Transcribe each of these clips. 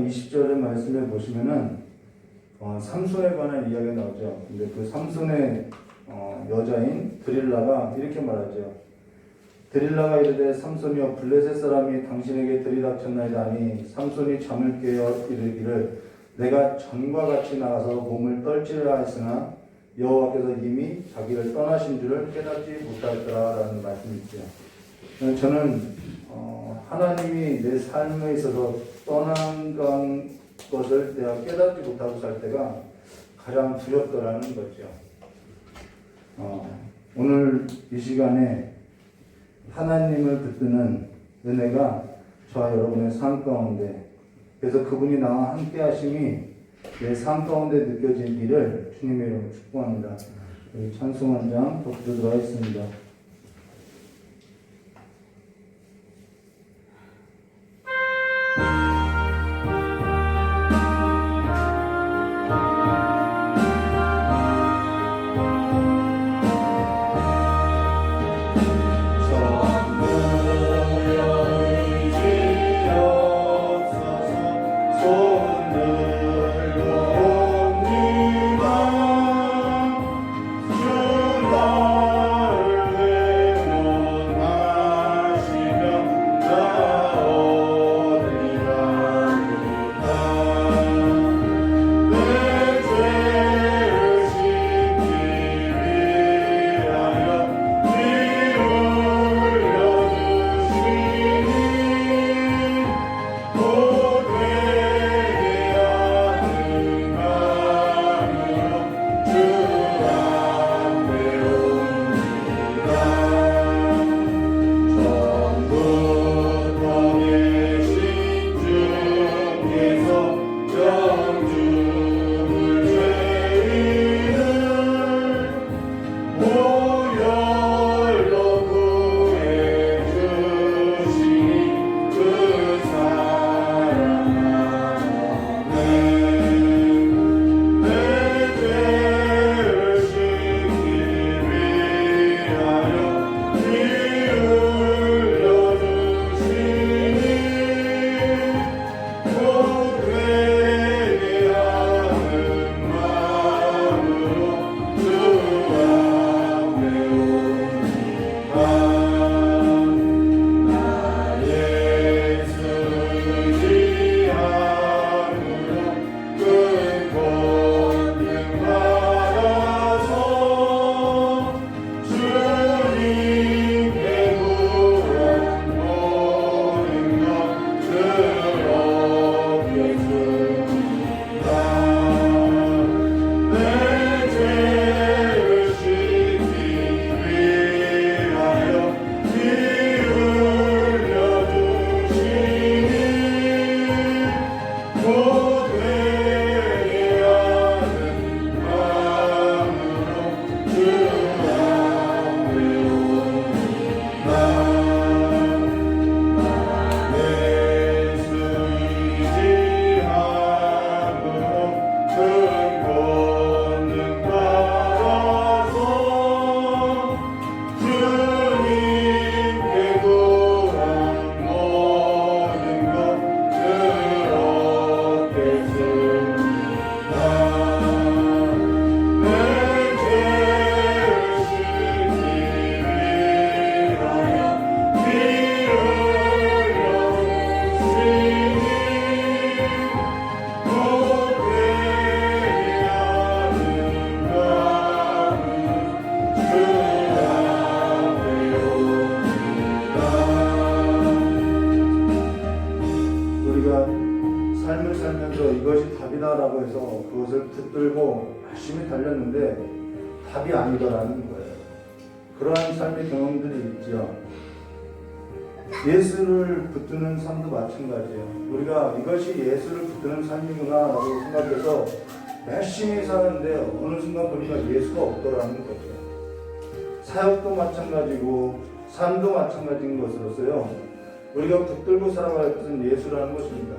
20절의 말씀에 보시면은 삼손에 관한 이야기가 나오죠. 근데 그 삼손의 여자인 드릴라가 이렇게 말하죠. 드릴라가 이르되 삼손이여 블레셋 사람이 당신에게 들이닥쳤나이다 하니 삼손이 잠을 깨어 이르기를 내가 전과 같이 나가서 몸을 떨지라 했으나 여호와께서 이미 자기를 떠나신 줄을 깨닫지 못하였더라라는 말씀이 있죠. 저는 하나님이 내 삶에 있어서 떠난 것을 내가 깨닫지 못하고 살 때가 가장 두렵더라는 거죠. 오늘 이 시간에 하나님을 붙드는 은혜가 저와 여러분의 삶 가운데, 그래서 그분이 나와 함께 하심이 내 삶 가운데 느껴지기를 주님의 이름으로 축복합니다. 찬송 한 장 더 부르도록 하겠습니다. 삶을 살면서 이것이 답이다라고 해서 그것을 붙들고 열심히 달렸는데 답이 아니더라는 거예요. 그러한 삶의 경험들이 있죠. 예수를 붙드는 삶도 마찬가지예요. 우리가 이것이 예수를 붙드는 삶이구나라고 생각해서 열심히 사는데 어느 순간 보니까 예수가 없더라는 거죠. 사역도 마찬가지고 삶도 마찬가지인 것으로서요. 우리가 붙들고 살아갈 것은 예수라는 것입니다.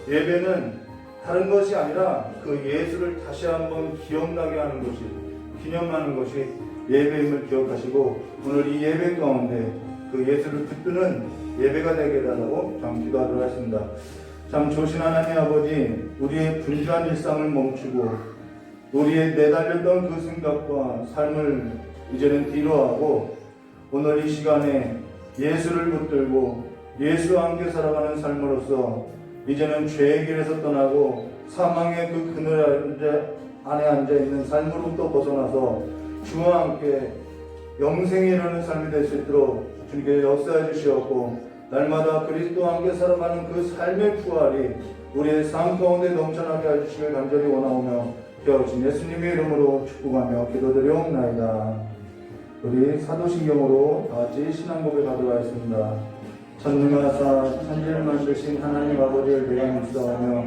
예배는 다른 것이 아니라 그 예수를 다시 한번 기억나게 하는 것이, 기념하는 것이 예배임을 기억하시고 오늘 이 예배 가운데 그 예수를 붙드는 예배가 되게 해달라고 기도하도록 하겠습니다. 참 조신 하나님 아버지, 우리의 분주한 일상을 멈추고 우리의 내달렸던 그 생각과 삶을 이제는 뒤로하고 오늘 이 시간에 예수를 붙들고 예수와 함께 살아가는 삶으로서 이제는 죄의 길에서 떠나고 사망의 그 그늘 안에 앉아있는 삶으로부터 벗어나서 주와 함께 영생에 이르는 삶이 될 수 있도록 주님께 역사해 주시옵고, 날마다 그리스도와 함께 살아가는 그 삶의 부활이 우리의 삶 가운데 넘쳐나게 해주시길 간절히 원하오며 되어진 예수님의 이름으로 축복하며 기도드리옵나이다. 우리 사도신경으로 다같이 신앙고백 하도록 하겠습니다. 전능하사 천지를 만드신 하나님 아버지를 내가 믿사오며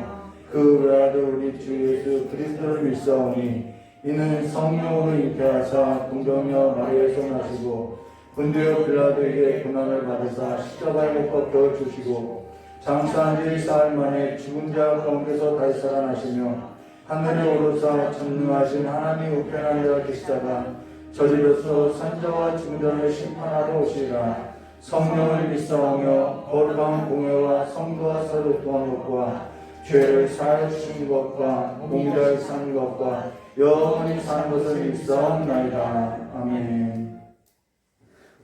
그 외아들 우리 주 예수 그리스도를 믿사오니 이는 성령으로 잉태하사 동정녀 마리아에서 나시고 본디오 빌라도에게 고난을 받으사 십자가에 못 박혀 주시고 장사한 지 4일 만에 죽은 자 가운데서 다시 살아나시며 하늘에 오르사 전능하신 하나님 우편에 앉아 계시다가 저리로서 산자와 중자를 심판하러 오시리라. 성령을 믿사오며 거룩한 공회와 성도와 서로통한 것과 죄를 사하여 주신 것과 공의를 사는 것과 영원히 사는 것을 믿사옵나이다. 아멘.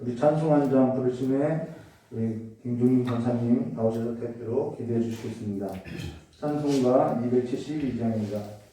우리 찬송 한 장 부르심에 우리 김종인 권사님 나오셔서 대표로 기도해 주시겠습니다. 찬송가 272장입니다.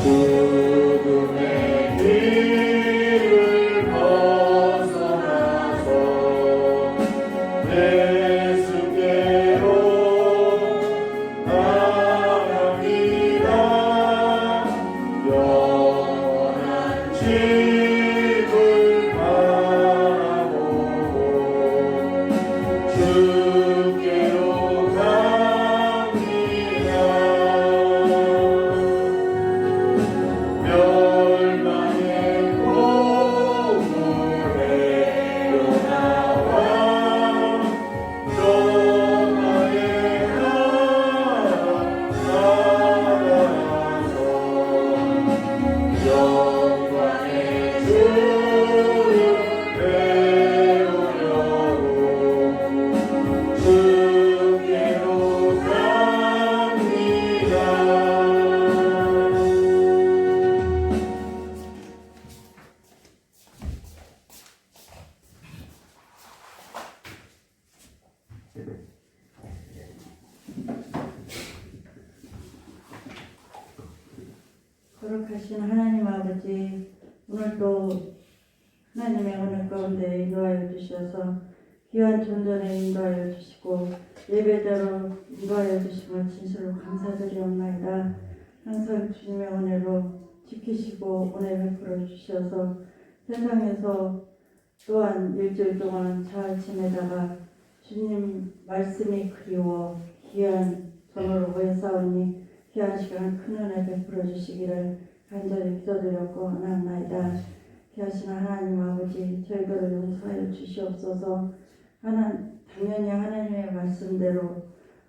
어둠의 길을 벗어나서 거룩하신 하나님 아버지, 오늘도 하나님의 은혜 가운데 인도하여 주셔서 귀한 전전에 인도하여 주시고 예배대로 인도하여 주심을 진실로 감사드리옵나이다. 항상 주님의 은혜로 지키시고 은혜 베풀어 주셔서 세상에서 또한 일주일 동안 잘 지내다가 주님 말씀이 그리워 귀한 전으로 모여싸우니 귀한 시간 큰 은혜 베풀어 주시기를 간절히 기도드렸고 원하나이다. 귀하신 하나님 아버지, 저희들을 용서하여 주시옵소서. 당연히 하나님의 말씀대로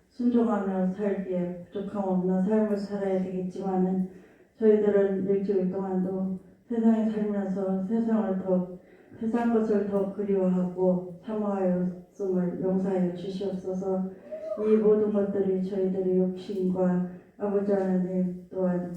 순종하며 살기에 부족함 없는 삶을 살아야 되겠지만은 저희들은 일주일 동안도 세상에 살면서 세상 것을 더 그리워하고 사모하였음을 용서하여 주시옵소서. 이 모든 것들이 저희들의 욕심과 아버지 하나님 또한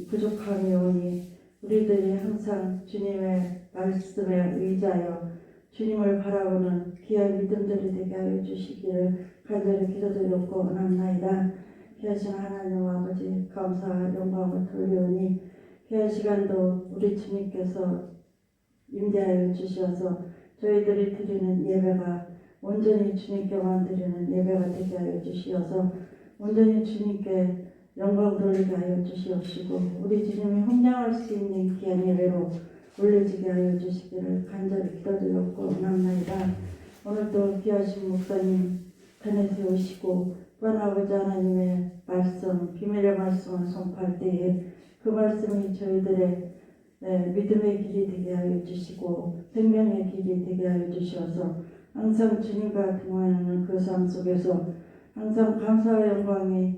부족함이 오니 우리들이 항상 주님의 말씀에 의지하여 주님을 바라보는 귀한 믿음들이 되게 하여 주시기를 간절히 기도드렸고 원합나이다. 귀하신 하나님 아버지, 감사와 영광을 돌리오니 귀한 시간도 우리 주님께서 임재하여 주셔서 저희들이 드리는 예배가 온전히 주님께만 드리는 예배가 되게 하여 주시어서 온전히 주님께 영광 돌리게 하여 주시옵시고 우리 주님이 헌장할 수 있는 귀한 예배로 올려지게 하여 주시기를 간절히 기도드렸고 원합나이다. 오늘도 귀하신 목사님 편에 세우시고 또한 아버지 하나님의 말씀, 비밀의 말씀을 선포할 때에 그 말씀이 저희들의 믿음의 길이 되게 하여 주시고 생명의 길이 되게 하여 주셔서 항상 주님과 동행하는 그 삶 속에서 항상 감사와 영광이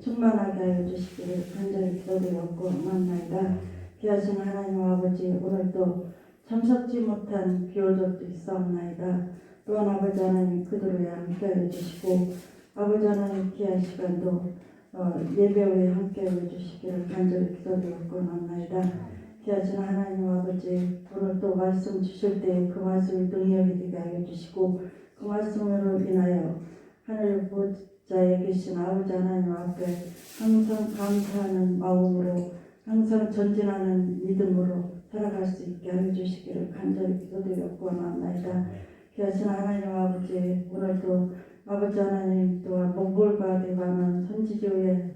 충만하게 하여 주시기를 간절히 기도드렸고 원합나이다. 귀하신 하나님 아버지, 오늘도 참석지 못한 비오적도 있사옵나이다. 또한 아버지 하나님 그들을 함께하여 주시고 아버지 하나님 귀한 시간도 예배 후에 함께하여 주시기를 간절히 기도드렸고 원합나이다. 귀하신 하나님 아버지, 오늘도 말씀 주실 때 그 말씀이 능력이 되게 하여 주시고 그 말씀으로 인하여 하늘 보좌에 계신 아버지 하나님 앞에 항상 감사하는 마음으로 항상 전진하는 믿음으로 살아갈 수 있게 하여 주시기를 간절히 기도드렸고 원합나이다. 귀하신 하나님 아버지, 오늘도 아버지 하나님 또한 몽골과 대만은 선교지후에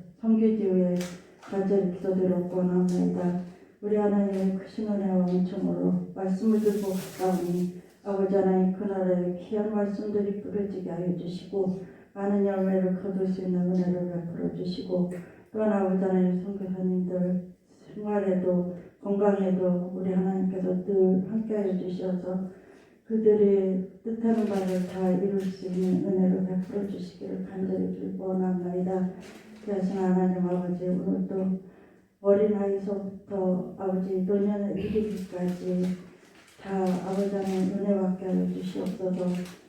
간절히 기도드렸고 원합나이다. 우리 하나님의 크신 은혜와 은총으로 말씀을 들고 가까우니 아버지 하나님 그 나라에 귀한 말씀들이 뿌려지게 하여 주시고 많은 열매를 거둘 수 있는 은혜를 베풀어 주시고 또한 아버지 하나님 선교사님들 생활에도 건강에도 우리 하나님께서 늘 함께하여 주셔서 그들이 뜻하는 바를 다 이룰 수 있는 은혜를 베풀어 주시기를 간절히 빌고 원합나이다. 귀하신 하나님 아버지, 오늘도 어린아이서부터 아버지 노년에 이르기까지 다 아버지 하나님 은혜 받게 하여 주시옵소서.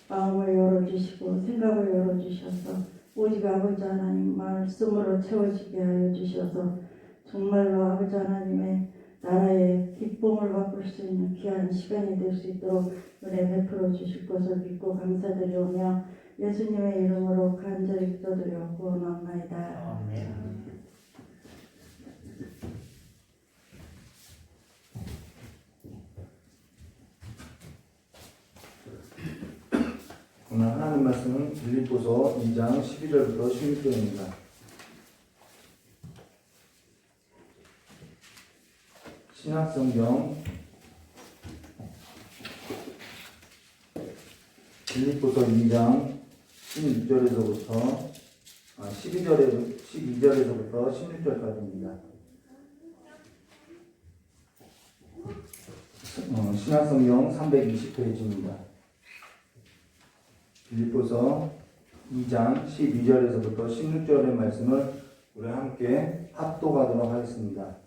마음을 열어주시고 생각을 열어주셔서 오직 아버지 하나님 말씀으로 채워지게 하여 주셔서 정말로 아버지 하나님의 나라의 기쁨을 맛볼 수 있는 귀한 시간이 될 수 있도록 은혜 베풀어 주실 것을 믿고 감사드리오며 예수님의 이름으로 간절히 기도드렸고 원합나이다. 아멘. 오늘 하나님 말씀은 빌립보서 2장 12절부터 16절입니다. 신약성경 빌립보서 2장 12절에서부터 12절에서부터 16절까지입니다. 신약성경 320페이지입니다. 빌립보서 2장 12절에서부터 16절의 말씀을 우리 함께 합독하도록 하겠습니다.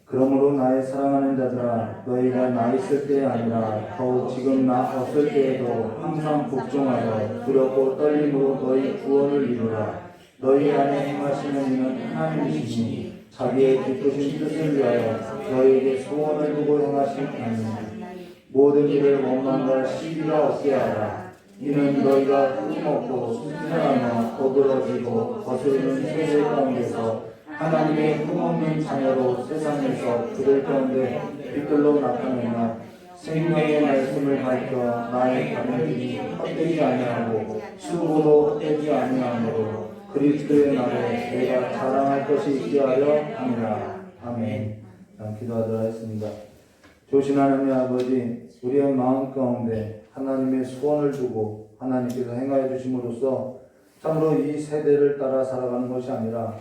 그러므로 나의 사랑하는 자들아, 너희가 나 있을 때 아니라 더욱 지금 나 없을 때에도 항상 복종하여 두렵고 떨림으로 너희 구원을 이루라. 너희 안에 행하시는 이는 하나님이시니 자기의 기쁘신 뜻을 위하여 너희에게 소원을 두고 행하신 아니니 모든 일을 원망과 시비가 없게 하라. 이는 너희가 흠없고 순전하며 거들어지고 거스르는 세대 가운데서 하나님의 흠없는 자녀로 세상에서 그들 가운데 빛들로 나타내며 생명의 말씀을 밝혀 나의 자녀들이 헛되지 아니하고 수고도 헛되지 아니하므로 그리스도의 날에 내가 자랑할 것이 있게 하려 함이라. 아멘. 기도하도록 하겠습니다. 좋으신 하나님 아버지, 우리의 마음 가운데 하나님의 소원을 두고 하나님께서 행하여 주심으로써 참으로 이 세대를 따라 살아가는 것이 아니라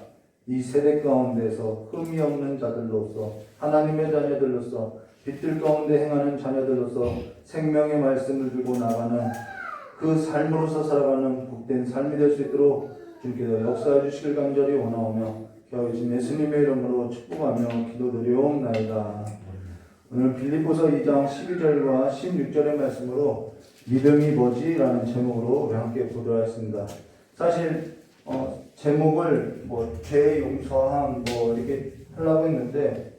이 세대 가운데서 흠이 없는 자들로서 하나님의 자녀들로서 빛들 가운데 행하는 자녀들로서 생명의 말씀을 들고 나가는 그 삶으로서 살아가는 복된 삶이 될 수 있도록 주께서 역사해 주시길 간절히 원하오며 기하신 예수님의 이름으로 축복하며 기도드리옵나이다. 오늘 빌립보서 2장 12절과 16절의 말씀으로 믿음이 뭐지? 라는 제목으로 우리 함께 보도록 하겠습니다. 사실 제목을 죄 용서함 이렇게 하려고 했는데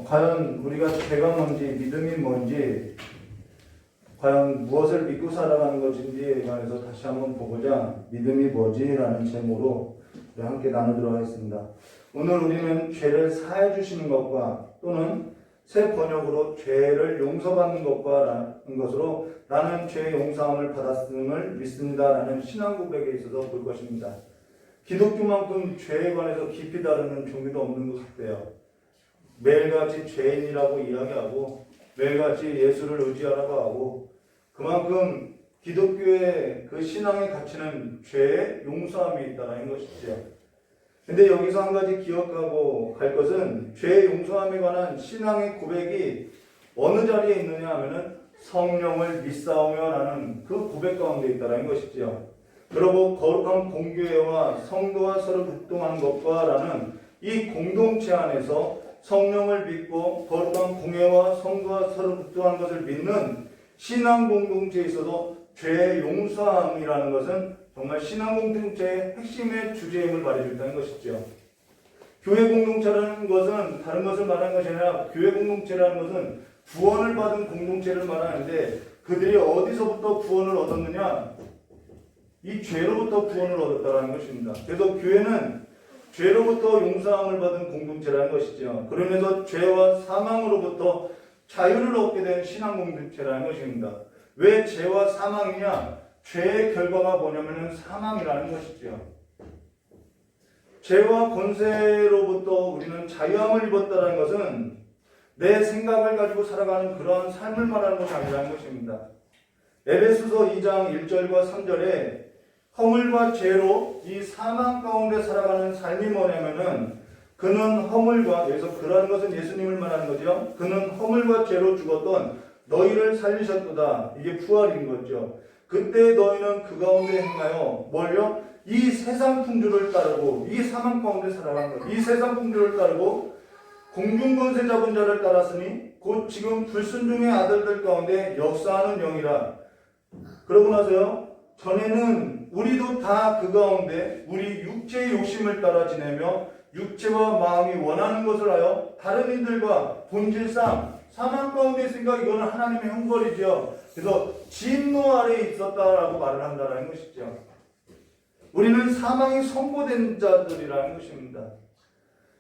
과연 우리가 죄가 뭔지 믿음이 뭔지 과연 무엇을 믿고 살아가는 것인지에 관해서 다시 한번 보고자 믿음이 뭐지? 라는 제목으로 우리 함께 나누도록 하겠습니다. 오늘 우리는 죄를 사해 주시는 것과 또는 새 번역으로 죄를 용서받는 것과 라는 것으로 나는 죄의 용서함을 받았음을 믿습니다 라는 신앙 고백에 있어서 볼 것입니다. 기독교만큼 죄에 관해서 깊이 다루는 종교도 없는 것 같아요. 매일같이 죄인이라고 이야기하고 매일같이 예수를 의지하라고 하고 그만큼 기독교의 그 신앙의 가치는 죄의 용서함이 있다는 것이죠. 근데 여기서 한 가지 기억하고 갈 것은 죄의 용서함에 관한 신앙의 고백이 어느 자리에 있느냐 하면은 성령을 믿사오며 라는 그 고백 가운데 있다는 것이죠. 그리고 거룩한 공교회와 성도와 서로 교통하는 것과 라는 이 공동체 안에서 성령을 믿고 거룩한 공회와 성도와 서로 교통하는 것을 믿는 신앙 공동체에 있어서 죄의 용서함이라는 것은 정말 신앙 공동체의 핵심의 주제임을 말해준다는 것이죠. 교회 공동체라는 것은 다른 것을 말하는 것이 아니라 교회 공동체라는 것은 구원을 받은 공동체를 말하는데 그들이 어디서부터 구원을 얻었느냐? 이 죄로부터 구원을 얻었다는 것입니다. 그래서 교회는 죄로부터 용서함을 받은 공동체라는 것이죠. 그러면서 죄와 사망으로부터 자유를 얻게 된 신앙 공동체라는 것입니다. 왜 죄와 사망이냐? 죄의 결과가 뭐냐면 사망이라는 것이죠. 죄와 권세로부터 우리는 자유함을 입었다는 것은 내 생각을 가지고 살아가는 그러한 삶을 말하는 것이 아니라는 것입니다. 에베소서 2장 1절과 3절에 허물과 죄로 이 사망 가운데 살아가는 삶이 뭐냐면은 그는 허물과, 여기서 그라는 것은 예수님을 말하는 거죠. 그는 허물과 죄로 죽었던 너희를 살리셨도다. 이게 부활인 거죠. 그때 너희는 그 가운데 행하여 뭘요? 이 세상 풍조를 따르고 이 사망 가운데 살아가는 것. 이 세상 풍조를 따르고 공중권세 잡은 자를 따랐으니 곧 지금 불순종의 아들들 가운데 역사하는 영이라. 그러고 나서요. 전에는 우리도 다 그 가운데 우리 육체의 욕심을 따라 지내며 육체와 마음이 원하는 것을 하여 다른 이들과 본질상 사망 가운데 있으니까 이거는 하나님의 형벌이죠. 그래서 진노 아래에 있었다라고 말을 한다는 것이죠. 우리는 사망이 선고된 자들이라는 것입니다.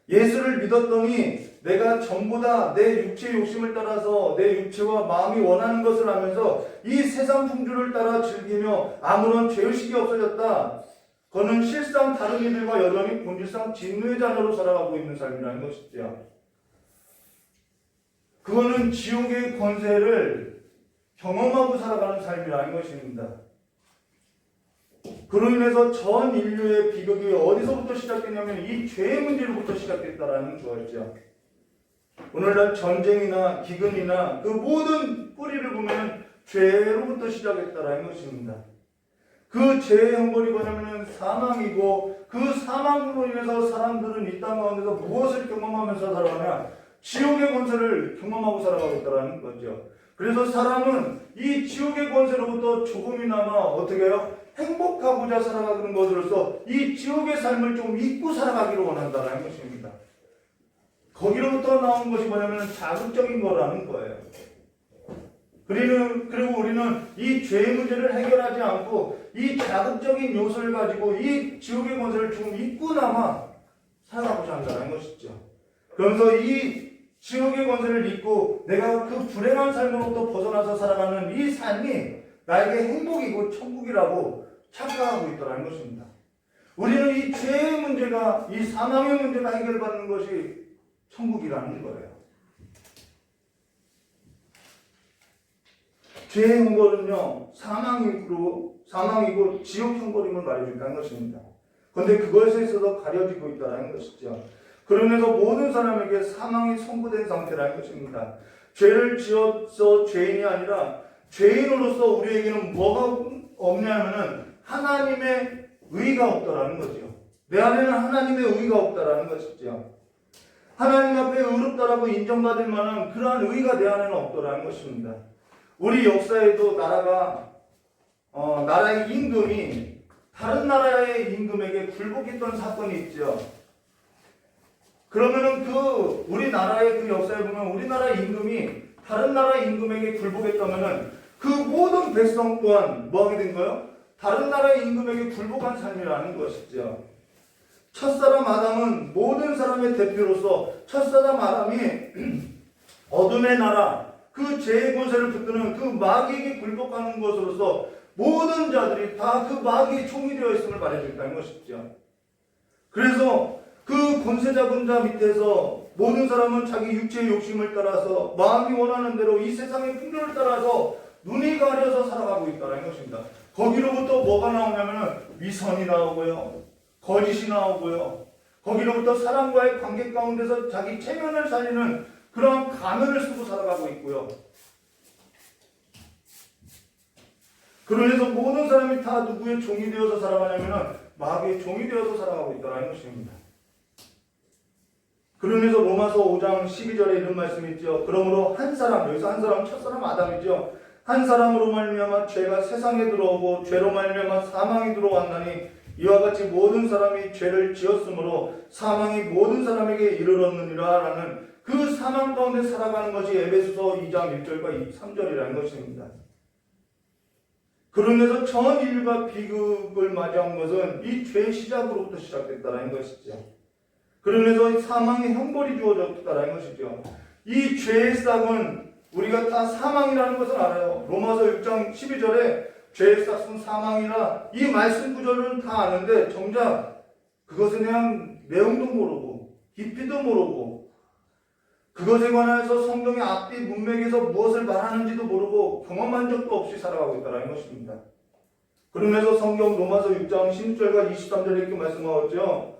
예수를 믿었더니 내가 전부 다 내 육체의 욕심을 따라서 내 육체와 마음이 원하는 것을 하면서 이 세상 풍조를 따라 즐기며 아무런 죄의식이 없어졌다. 그는 실상 다른 이들과 여전히 본질상 진노의 자녀로 살아가고 있는 삶이라는 것이죠. 그거는 지옥의 권세를 경험하고 살아가는 삶이라는 것입니다. 그로 인해서 전 인류의 비극이 어디서부터 시작됐냐면 이 죄의 문제로부터 시작됐다라는 거였죠. 오늘날 전쟁이나 기근이나 그 모든 뿌리를 보면 죄로부터 시작했다라는 것입니다. 그 죄의 형벌이 뭐냐면 사망이고 그 사망으로 인해서 사람들은 이 땅 가운데서 무엇을 경험하면서 살아가냐? 지옥의 권세를 경험하고 살아가고 있다는 거죠. 그래서 사람은 이 지옥의 권세로부터 조금이나마 어떻게 해요? 행복하고자 살아가는 것으로서 이 지옥의 삶을 좀 잊고 살아가기를 원한다는 것입니다. 거기로부터 나온 것이 뭐냐면 자극적인 거라는 거예요. 그리고 우리는 이 죄의 문제를 해결하지 않고 이 자극적인 요소를 가지고 이 지옥의 권세를 좀 잊고 남아 살아가고자 한다는 것이죠. 그러면서 이 지옥의 권세를 잊고 내가 그 불행한 삶으로부터 벗어나서 살아가는 이 삶이 나에게 행복이고 천국이라고 착각하고 있다는 것입니다. 우리는 이 죄의 문제가, 이 사망의 문제가 해결받는 것이 천국이라는 거예요. 죄의 형벌은요, 사망이고 지옥 형벌임을 말해준다는 것입니다. 그런데 그것에 있어서 가려지고 있다는 것이죠. 그러면서 모든 사람에게 사망이 선고된 상태라는 것입니다. 죄를 지어서 죄인이 아니라 죄인으로서 우리에게는 뭐가 없냐면은 하나님의 의가 없다라는 거죠. 내 안에는 하나님의 의가 없다라는 것이죠. 하나님 앞에 의롭다라고 인정받을 만한 그러한 의가 내 안에는 없다라는 것입니다. 우리 역사에도 나라의 임금이 다른 나라의 임금에게 굴복했던 사건이 있죠. 그러면은 우리나라의 그 역사에 보면 우리나라 임금이 다른 나라 임금에게 굴복했다면은 그 모든 백성 또한 뭐 하게 된 거예요? 다른 나라의 임금에게 굴복한 삶이라는 것이죠. 첫사람 아담은 모든 사람의 대표로서 첫사람 아담이 어둠의 나라, 그 죄의 권세를 붙드는 그 마귀에게 굴복하는 것으로서 모든 자들이 다 그 마귀의 총이 되어 있음을 말해주겠다는 것이죠. 그래서 그 권세 잡은 자 밑에서 모든 사람은 자기 육체의 욕심을 따라서 마음이 원하는 대로 이 세상의 풍조를 따라서 눈이 가려서 살아가고 있다는 것입니다. 거기로부터 뭐가 나오냐면은 위선이 나오고요, 거짓이 나오고요, 거기로부터 사람과의 관계 가운데서 자기 체면을 살리는 그러한 가면을 쓰고 살아가고 있고요. 그러면서 모든 사람이 다 누구의 종이 되어서 살아가냐면은 마귀의 종이 되어서 살아가고 있다는 것입니다. 그러면서 로마서 5장 12절에 이런 말씀이 있죠. 그러므로 한 사람, 여기서 한 사람은 첫사람 아담이죠. 한 사람으로 말미암아 죄가 세상에 들어오고 죄로 말미암아 사망이 들어왔나니 이와 같이 모든 사람이 죄를 지었으므로 사망이 모든 사람에게 이르렀느니라 라는 그 사망 가운데 살아가는 것이 에베소서 2장 1절과 3절이라는 것입니다. 그러면서 전 인류가 비극을 맞이한 것은 이 죄의 시작으로부터 시작됐다는 것이죠. 그러면서 사망의 형벌이 주어졌다는 것이죠. 이 죄의 싹은 우리가 다 사망이라는 것을 알아요. 로마서 6장 12절에 죄의 싹은 사망이라 이 말씀 구절은 다 아는데 정작 그것에 대한 내용도 모르고 깊이도 모르고 그것에 관해서 성경의 앞뒤 문맥에서 무엇을 말하는지도 모르고 경험한 적도 없이 살아가고 있다는 것입니다. 그러면서 성경 로마서 6장 16절과 23절에 이렇게 말씀하죠.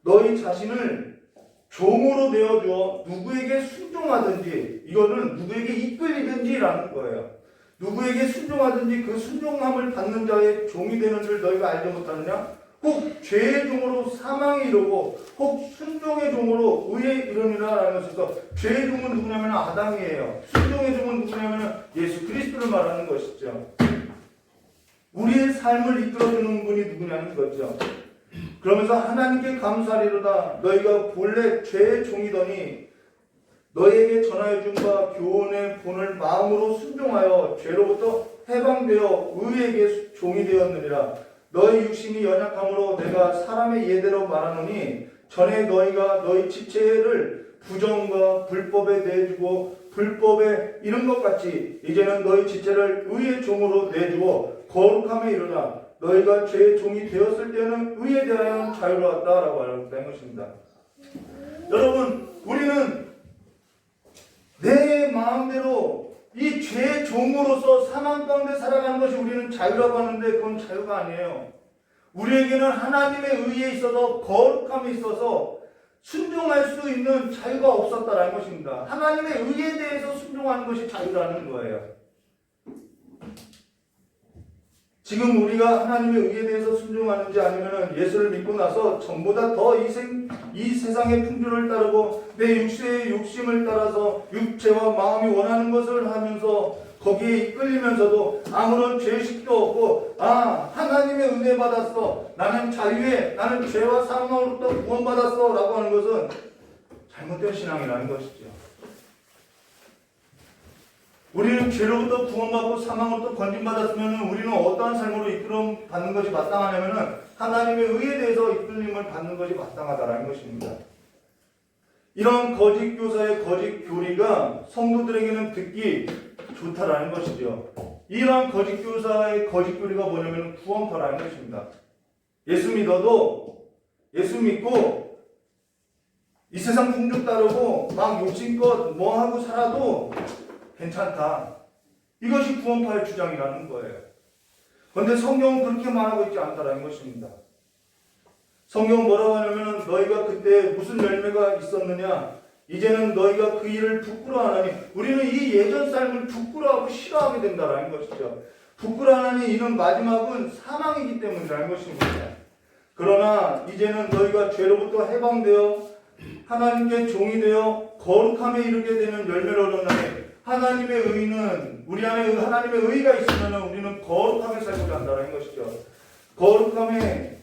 너희 자신을 종으로 내어주어 누구에게 순종하든지, 이거는 누구에게 이끌리든지라는 거예요. 누구에게 순종하든지 그 순종함을 받는 자의 종이 되는 줄 너희가 알지 못하느냐? 혹 죄의 종으로 사망에 이르고 혹 순종의 종으로 의에 이르느니라 라는 것에서 죄의 종은 누구냐면 아담이에요. 순종의 종은 누구냐면 예수 그리스도를 말하는 것이죠. 우리의 삶을 이끌어주는 분이 누구냐는 거죠. 그러면서 하나님께 감사하리로다. 너희가 본래 죄의 종이더니 너희에게 전하여 준 바 교훈의 본을 마음으로 순종하여 죄로부터 해방되어 의에게 종이 되었느니라. 너희 육신이 연약함으로 내가 사람의 예대로 말하노니 전에 너희가 너희 지체를 부정과 불법에 내주고 불법에 이른 것 같이 이제는 너희 지체를 의의 종으로 내주어 거룩함에 이르라. 너희가 죄의 종이 되었을 때는 의에 대하여 자유로웠다라고 알았다는 것입니다. 여러분, 우리는 내 마음대로 이 죄의 종으로서 사망 가운데 살아가는 것이 우리는 자유라고 하는데 그건 자유가 아니에요. 우리에게는 하나님의 의에 있어서 거룩함에 있어서 순종할 수 있는 자유가 없었다라는 것입니다. 하나님의 의에 대해서 순종하는 것이 자유라는 거예요. 지금 우리가 하나님의 의에 대해서 순종하는지 아니면 예수를 믿고 나서 전보다 더 이 세상의 풍조를 따르고 내 육체의 욕심을 따라서 육체와 마음이 원하는 것을 하면서 거기에 이끌리면서도 아무런 죄의식도 없고 하나님의 은혜 받았어, 나는 자유해, 나는 죄와 사망으로부터 구원받았어 라고 하는 것은 잘못된 신앙이라는 것이죠. 우리는 죄로부터 구원받고 사망으로부터 건진받았으면 우리는 어떠한 삶으로 이끌음 받는 것이 마땅하냐면은 하나님의 의에 대해서 이끌림을 받는 것이 마땅하다라는 것입니다. 이런 거짓 교사의 거짓 교리가 성도들에게는 듣기 좋다라는 것이죠. 이러한 거짓 교사의 거짓 교리가 뭐냐면 구원파라는 것입니다. 예수 믿어도 예수 믿고 이 세상 풍조 따르고 막 욕심껏 뭐 하고 살아도 괜찮다. 이것이 구원파의 주장이라는 거예요. 그런데 성경은 그렇게 말하고 있지 않다라는 것입니다. 성경은 뭐라고 하냐면 너희가 그때 무슨 열매가 있었느냐 이제는 너희가 그 일을 부끄러워하나니 우리는 이 예전 삶을 부끄러워하고 싫어하게 된다라는 것이죠. 부끄러워하니 이는 마지막은 사망이기 때문이라는 것입니다. 그러나 이제는 너희가 죄로부터 해방되어 하나님께 종이 되어 거룩함에 이르게 되는 열매를 얻었나니 하나님의 의는 우리 안에 하나님의 의가 있으면 우리는 거룩하게 살고자 한다는 것이죠. 거룩함에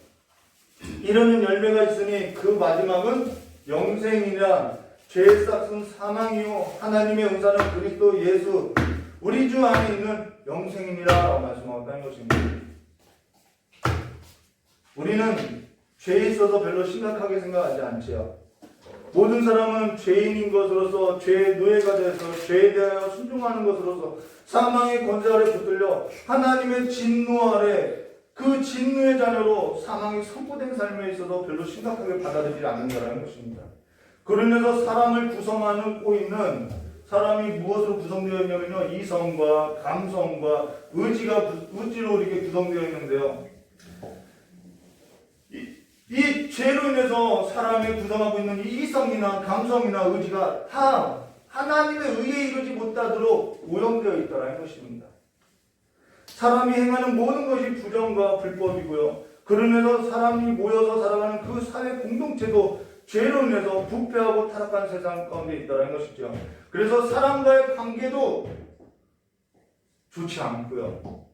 이르는 열매가 있으니 그 마지막은 영생이라 죄의 싹은 사망이요 하나님의 은사는 그리스도 예수 우리 주 안에 있는 영생이니라 라고 말씀하고 있다는 것입니다. 우리는 죄에 있어서 별로 심각하게 생각하지 않지요. 모든 사람은 죄인인 것으로서 죄의 노예가 되어서 죄에 대하여 순종하는 것으로서 사망의 권세 아래 붙들려 하나님의 진노 아래 그 진노의 자녀로 사망이 선포된 삶에 있어서 별로 심각하게 받아들이지 않는다는 것입니다. 그러면서 사람을 구성하고 있는 사람이 무엇으로 구성되어 있냐면요, 이성과 감성과 의지로 이렇게 구성되어 있는데요. 이 죄로 인해서 사람이 구성하고 있는 이 이성이나 감성이나 의지가 다 하나님의 의에 이르지 못하도록 오염되어 있다는 것입니다. 사람이 행하는 모든 것이 부정과 불법이고요. 그러면서 사람이 모여서 살아가는 그 사회 공동체도 죄로 인해서 부패하고 타락한 세상 가운데 있다는 것이죠. 그래서 사람과의 관계도 좋지 않고요.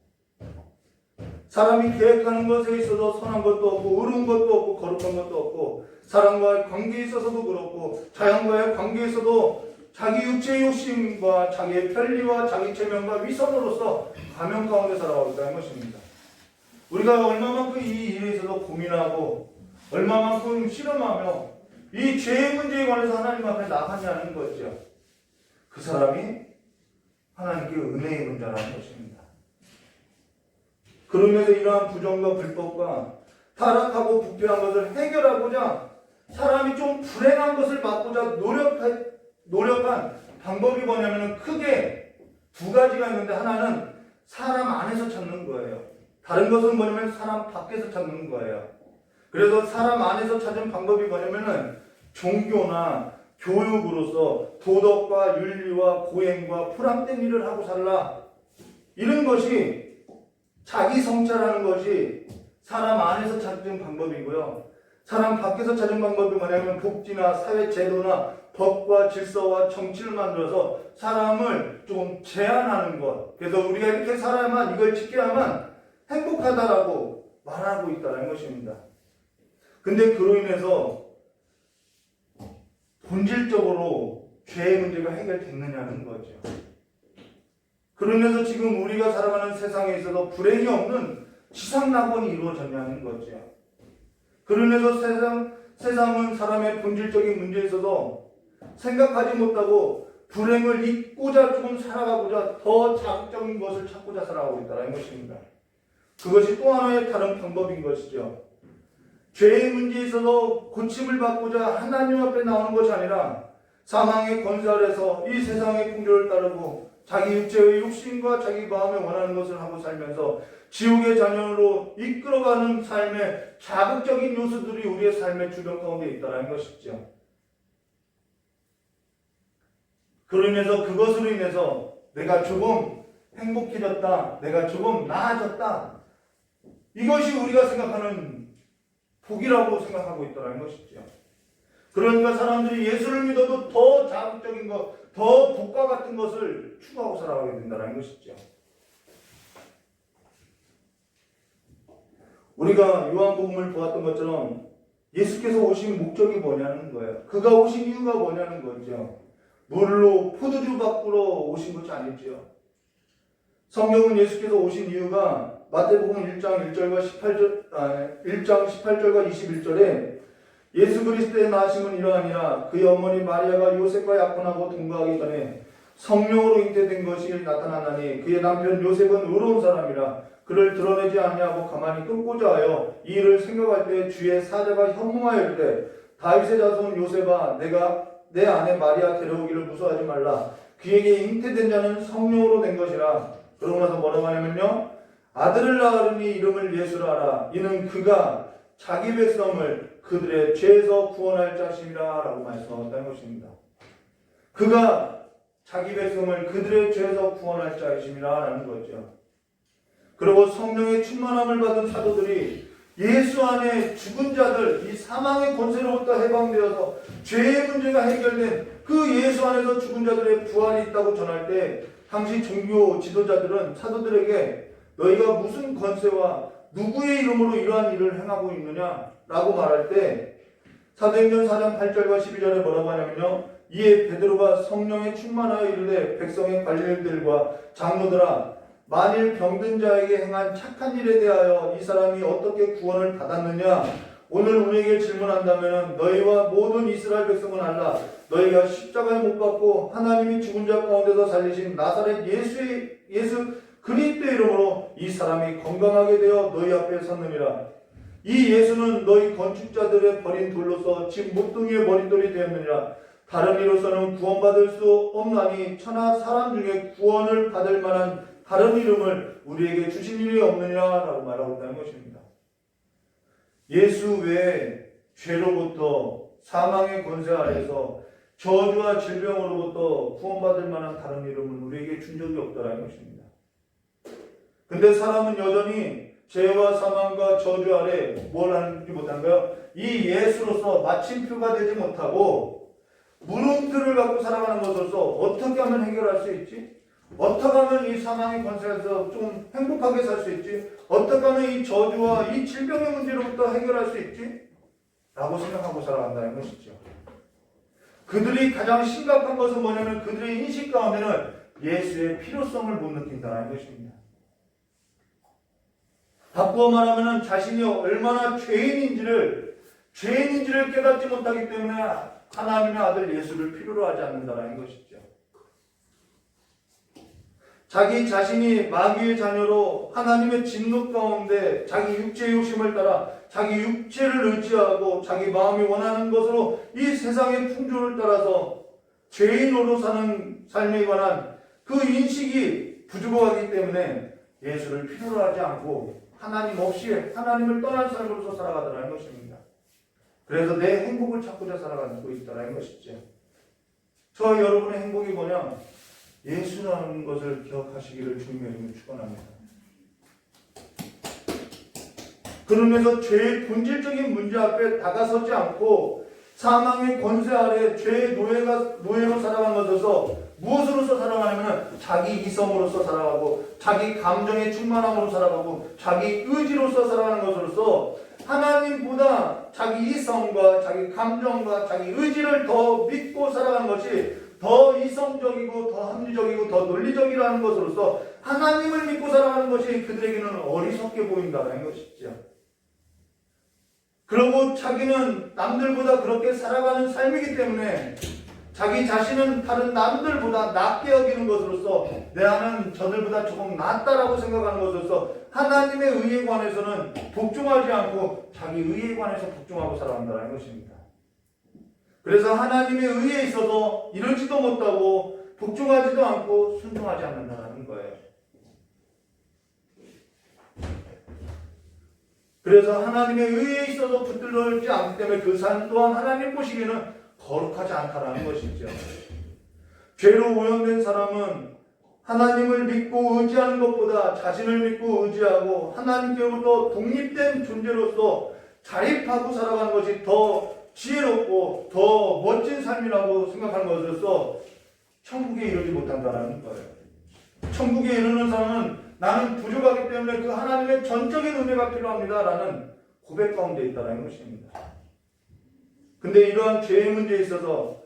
사람이 계획하는 것에 있어서 선한 것도 없고 의로운 것도 없고 거룩한 것도 없고 사람과의 관계에 있어서도 그렇고 자연과의 관계에 있어도 자기 육체의 욕심과 자기의 편리와 자기 체면과 위선으로서 가면 가운데 살아가고 있다는 것입니다. 우리가 얼마만큼 이 일에 있어서 고민하고 얼마만큼 실험하며 이 죄의 문제에 관해서 하나님 앞에 나가냐는 거죠. 그 사람이 하나님께 은혜의 분자라는 것입니다. 그러면서 이러한 부정과 불법과 타락하고 부패한 것을 해결하고자 사람이 좀 불행한 것을 막고자 노력한 방법이 뭐냐면 크게 두 가지가 있는데 하나는 사람 안에서 찾는 거예요. 다른 것은 뭐냐면 사람 밖에서 찾는 거예요. 그래서 사람 안에서 찾은 방법이 뭐냐면은 종교나 교육으로서 도덕과 윤리와 고행과 보람된 일을 하고 살라. 이런 것이 자기 성찰하는 것이 사람 안에서 찾은 방법이고요. 사람 밖에서 찾은 방법이 뭐냐면 복지나 사회 제도나 법과 질서와 정치를 만들어서 사람을 좀 제한하는 것. 그래서 우리가 이렇게 살아야만 이걸 지켜야만 행복하다라고 말하고 있다는 것입니다. 근데 그로 인해서 본질적으로 죄의 문제가 해결됐느냐는 거죠. 그러면서 지금 우리가 살아가는 세상에 있어서 불행이 없는 지상낙원이 이루어졌냐는 거죠. 그러면서 세상은 사람의 본질적인 문제에 있어서 생각하지 못하고 불행을 잊고자 조금 살아가고자 더 자극적인 것을 찾고자 살아가고 있다는 것입니다. 그것이 또 하나의 다른 방법인 것이죠. 죄의 문제에 있어서 고침을 받고자 하나님 앞에 나오는 것이 아니라 사망의 권세 아래서 이 세상의 풍조를 따르고 자기 육체의 욕심과 자기 마음에 원하는 것을 하고 살면서 지옥의 자녀로 이끌어가는 삶의 자극적인 요소들이 우리의 삶의 주변 가운데 있다는 것이죠. 그로 인해서 그것으로 인해서 내가 조금 행복해졌다, 내가 조금 나아졌다, 이것이 우리가 생각하는 복이라고 생각하고 있다는 것이죠. 그러니까 사람들이 예수를 믿어도 더 자극적인 것, 더 복과 같은 것을 추구하고 살아가게 된다는 것이죠. 우리가 요한복음을 보았던 것처럼 예수께서 오신 목적이 뭐냐는 거예요. 그가 오신 이유가 뭐냐는 거죠. 물로 포도주 밖으로 오신 것이 아니지요. 성경은 예수께서 오신 이유가 마태복음 1장 18절과 21절에 예수 그리스도의 나심은 이러하니라 그의 어머니 마리아가 요셉과 약혼하고 동거하기 전에 성령으로 잉태된 것이 나타나나니 그의 남편 요셉은 의로운 사람이라 그를 드러내지 아니하고 가만히 끊고자 하여 이 일을 생각할 때 주의 사자가 현몽하여 이르되 다윗의 자손 요셉아 내가 내 아내 마리아 데려오기를 무서워하지 말라 그에게 잉태된 자는 성령으로 된 것이라. 그러고 나서 뭐라고 하냐면요 아들을 낳으리니 이름을 예수라 하라 이는 그가 자기 백성을 그들의 죄에서 구원할 자심이라 라고 말씀하셨다는 것입니다. 그가 자기 백성을 그들의 죄에서 구원할 자이심이라 라는 거죠. 그리고 성령의 충만함을 받은 사도들이 예수 안에 죽은 자들, 이 사망의 권세로부터 해방되어서 죄의 문제가 해결된 그 예수 안에서 죽은 자들의 부활이 있다고 전할 때 당시 종교 지도자들은 사도들에게 너희가 무슨 권세와 누구의 이름으로 이러한 일을 행하고 있느냐 라고 말할 때 사도행전 4장 8절과 12절에 뭐라고 하냐면요 이에 베드로가 성령에 충만하여 이르되 백성의 관리들과 장로들아 만일 병든 자에게 행한 착한 일에 대하여 이 사람이 어떻게 구원을 받았느냐 오늘 우리에게 질문한다면 너희와 모든 이스라엘 백성은 알라 너희가 십자가에 못 박고 하나님이 죽은 자 가운데서 살리신 나사렛 예수 그리스도의 이름으로 이 사람이 건강하게 되어 너희 앞에 섰느니라. 이 예수는 너희 건축자들의 버린 돌로서 집 모퉁이의 머릿돌이 되었느니라. 다른 이로서는 구원받을 수 없나니 천하 사람 중에 구원을 받을 만한 다른 이름을 우리에게 주신 일이 없느니라 라고 말하고 있다는 것입니다. 예수 외에 죄로부터 사망의 권세 아래서 저주와 질병으로부터 구원받을 만한 다른 이름은 우리에게 준 적이 없다는 것입니다. 근데 사람은 여전히 죄와 사망과 저주 아래 뭘 하지 못한가요? 이 예수로서 마침표가 되지 못하고 물음표를 갖고 살아가는 것으로서 어떻게 하면 해결할 수 있지? 어떻게 하면 이 사망의 권세에서 좀 행복하게 살 수 있지? 어떻게 하면 이 저주와 이 질병의 문제로부터 해결할 수 있지? 라고 생각하고 살아간다는 것이죠. 그들이 가장 심각한 것은 뭐냐면 그들의 인식 가운데는 예수의 필요성을 못 느낀다는 것입니다. 바꾸어 말하면 자신이 얼마나 죄인인지를 깨닫지 못하기 때문에 하나님의 아들 예수를 필요로 하지 않는다는 것이죠. 자기 자신이 마귀의 자녀로 하나님의 진노 가운데 자기 육체의 욕심을 따라 자기 육체를 의지하고 자기 마음이 원하는 것으로 이 세상의 풍조를 따라서 죄인으로 사는 삶에 관한 그 인식이 부족하기 때문에 예수를 필요로 하지 않고 하나님 없이 하나님을 떠난 삶으로서 살아가더라는 것입니다. 그래서 내 행복을 찾고자 살아가고 있다는 것이죠. 저 여러분의 행복이 뭐냐? 예수라는 것을 기억하시기를 주님의 이름으로 축원합니다. 그러면서 죄의 본질적인 문제 앞에 다가서지 않고 사망의 권세 아래 죄의 노예로 살아가는 것에서 무엇으로서 살아가냐면 자기 이성으로서 살아가고 자기 감정의 충만함으로 살아가고 자기 의지로서 살아가는 것으로서 하나님보다 자기 이성과 자기 감정과 자기 의지를 더 믿고 살아가는 것이 더 이성적이고 더 합리적이고 더 논리적이라는 것으로서 하나님을 믿고 살아가는 것이 그들에게는 어리석게 보인다는 것이죠. 그리고 자기는 남들보다 그렇게 살아가는 삶이기 때문에 자기 자신은 다른 남들보다 낫게 여기는 것으로서 내 안은 저들보다 조금 낫다라고 생각하는 것으로서 하나님의 의에 관해서는 복종하지 않고 자기 의에 관해서 복종하고 살아간다는 것입니다. 그래서 하나님의 의에 있어서 이러지도 못하고 복종하지도 않고 순종하지 않는다는 거예요. 그래서 하나님의 의에 있어서 붙들지 않기 때문에 그 삶 또한 하나님 보시기에는 거룩하지 않다라는 것이죠. 죄로 오염된 사람은 하나님을 믿고 의지하는 것보다 자신을 믿고 의지하고 하나님께로부터 독립된 존재로서 자립하고 살아가는 것이 더 지혜롭고 더 멋진 삶이라고 생각하는 것으로서 천국에 이르지 못한다는 거예요. 천국에 이르는 사람은 나는 부족하기 때문에 그 하나님의 전적인 은혜가 필요합니다 라는 고백 가운데 있다는 것입니다. 근데 이러한 죄의 문제에 있어서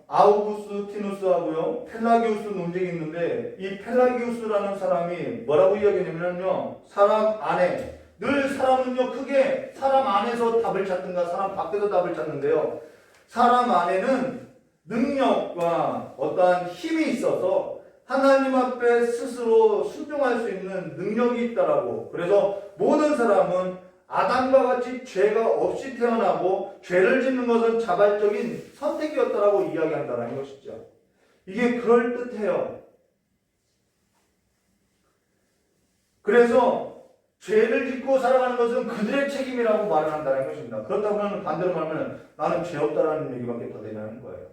아우구스티누스하고요 펠라기우스 논쟁이 있는데, 이 펠라기우스라는 사람이 뭐라고 이야기하냐면요, 사람 안에, 늘 사람은요 크게 사람 안에서 답을 찾든가 사람 밖에서 답을 찾는데요, 사람 안에는 능력과 어떠한 힘이 있어서 하나님 앞에 스스로 순종할 수 있는 능력이 있다라고. 그래서 모든 사람은 아담과 같이 죄가 없이 태어나고 죄를 짓는 것은 자발적인 선택이었다라고 이야기한다는 것이죠. 이게 그럴듯해요. 그래서 죄를 짓고 살아가는 것은 그들의 책임이라고 말을 한다는 것입니다. 그렇다고 하면 반대로 말하면 나는 죄 없다라는 얘기밖에 더 되냐는 거예요.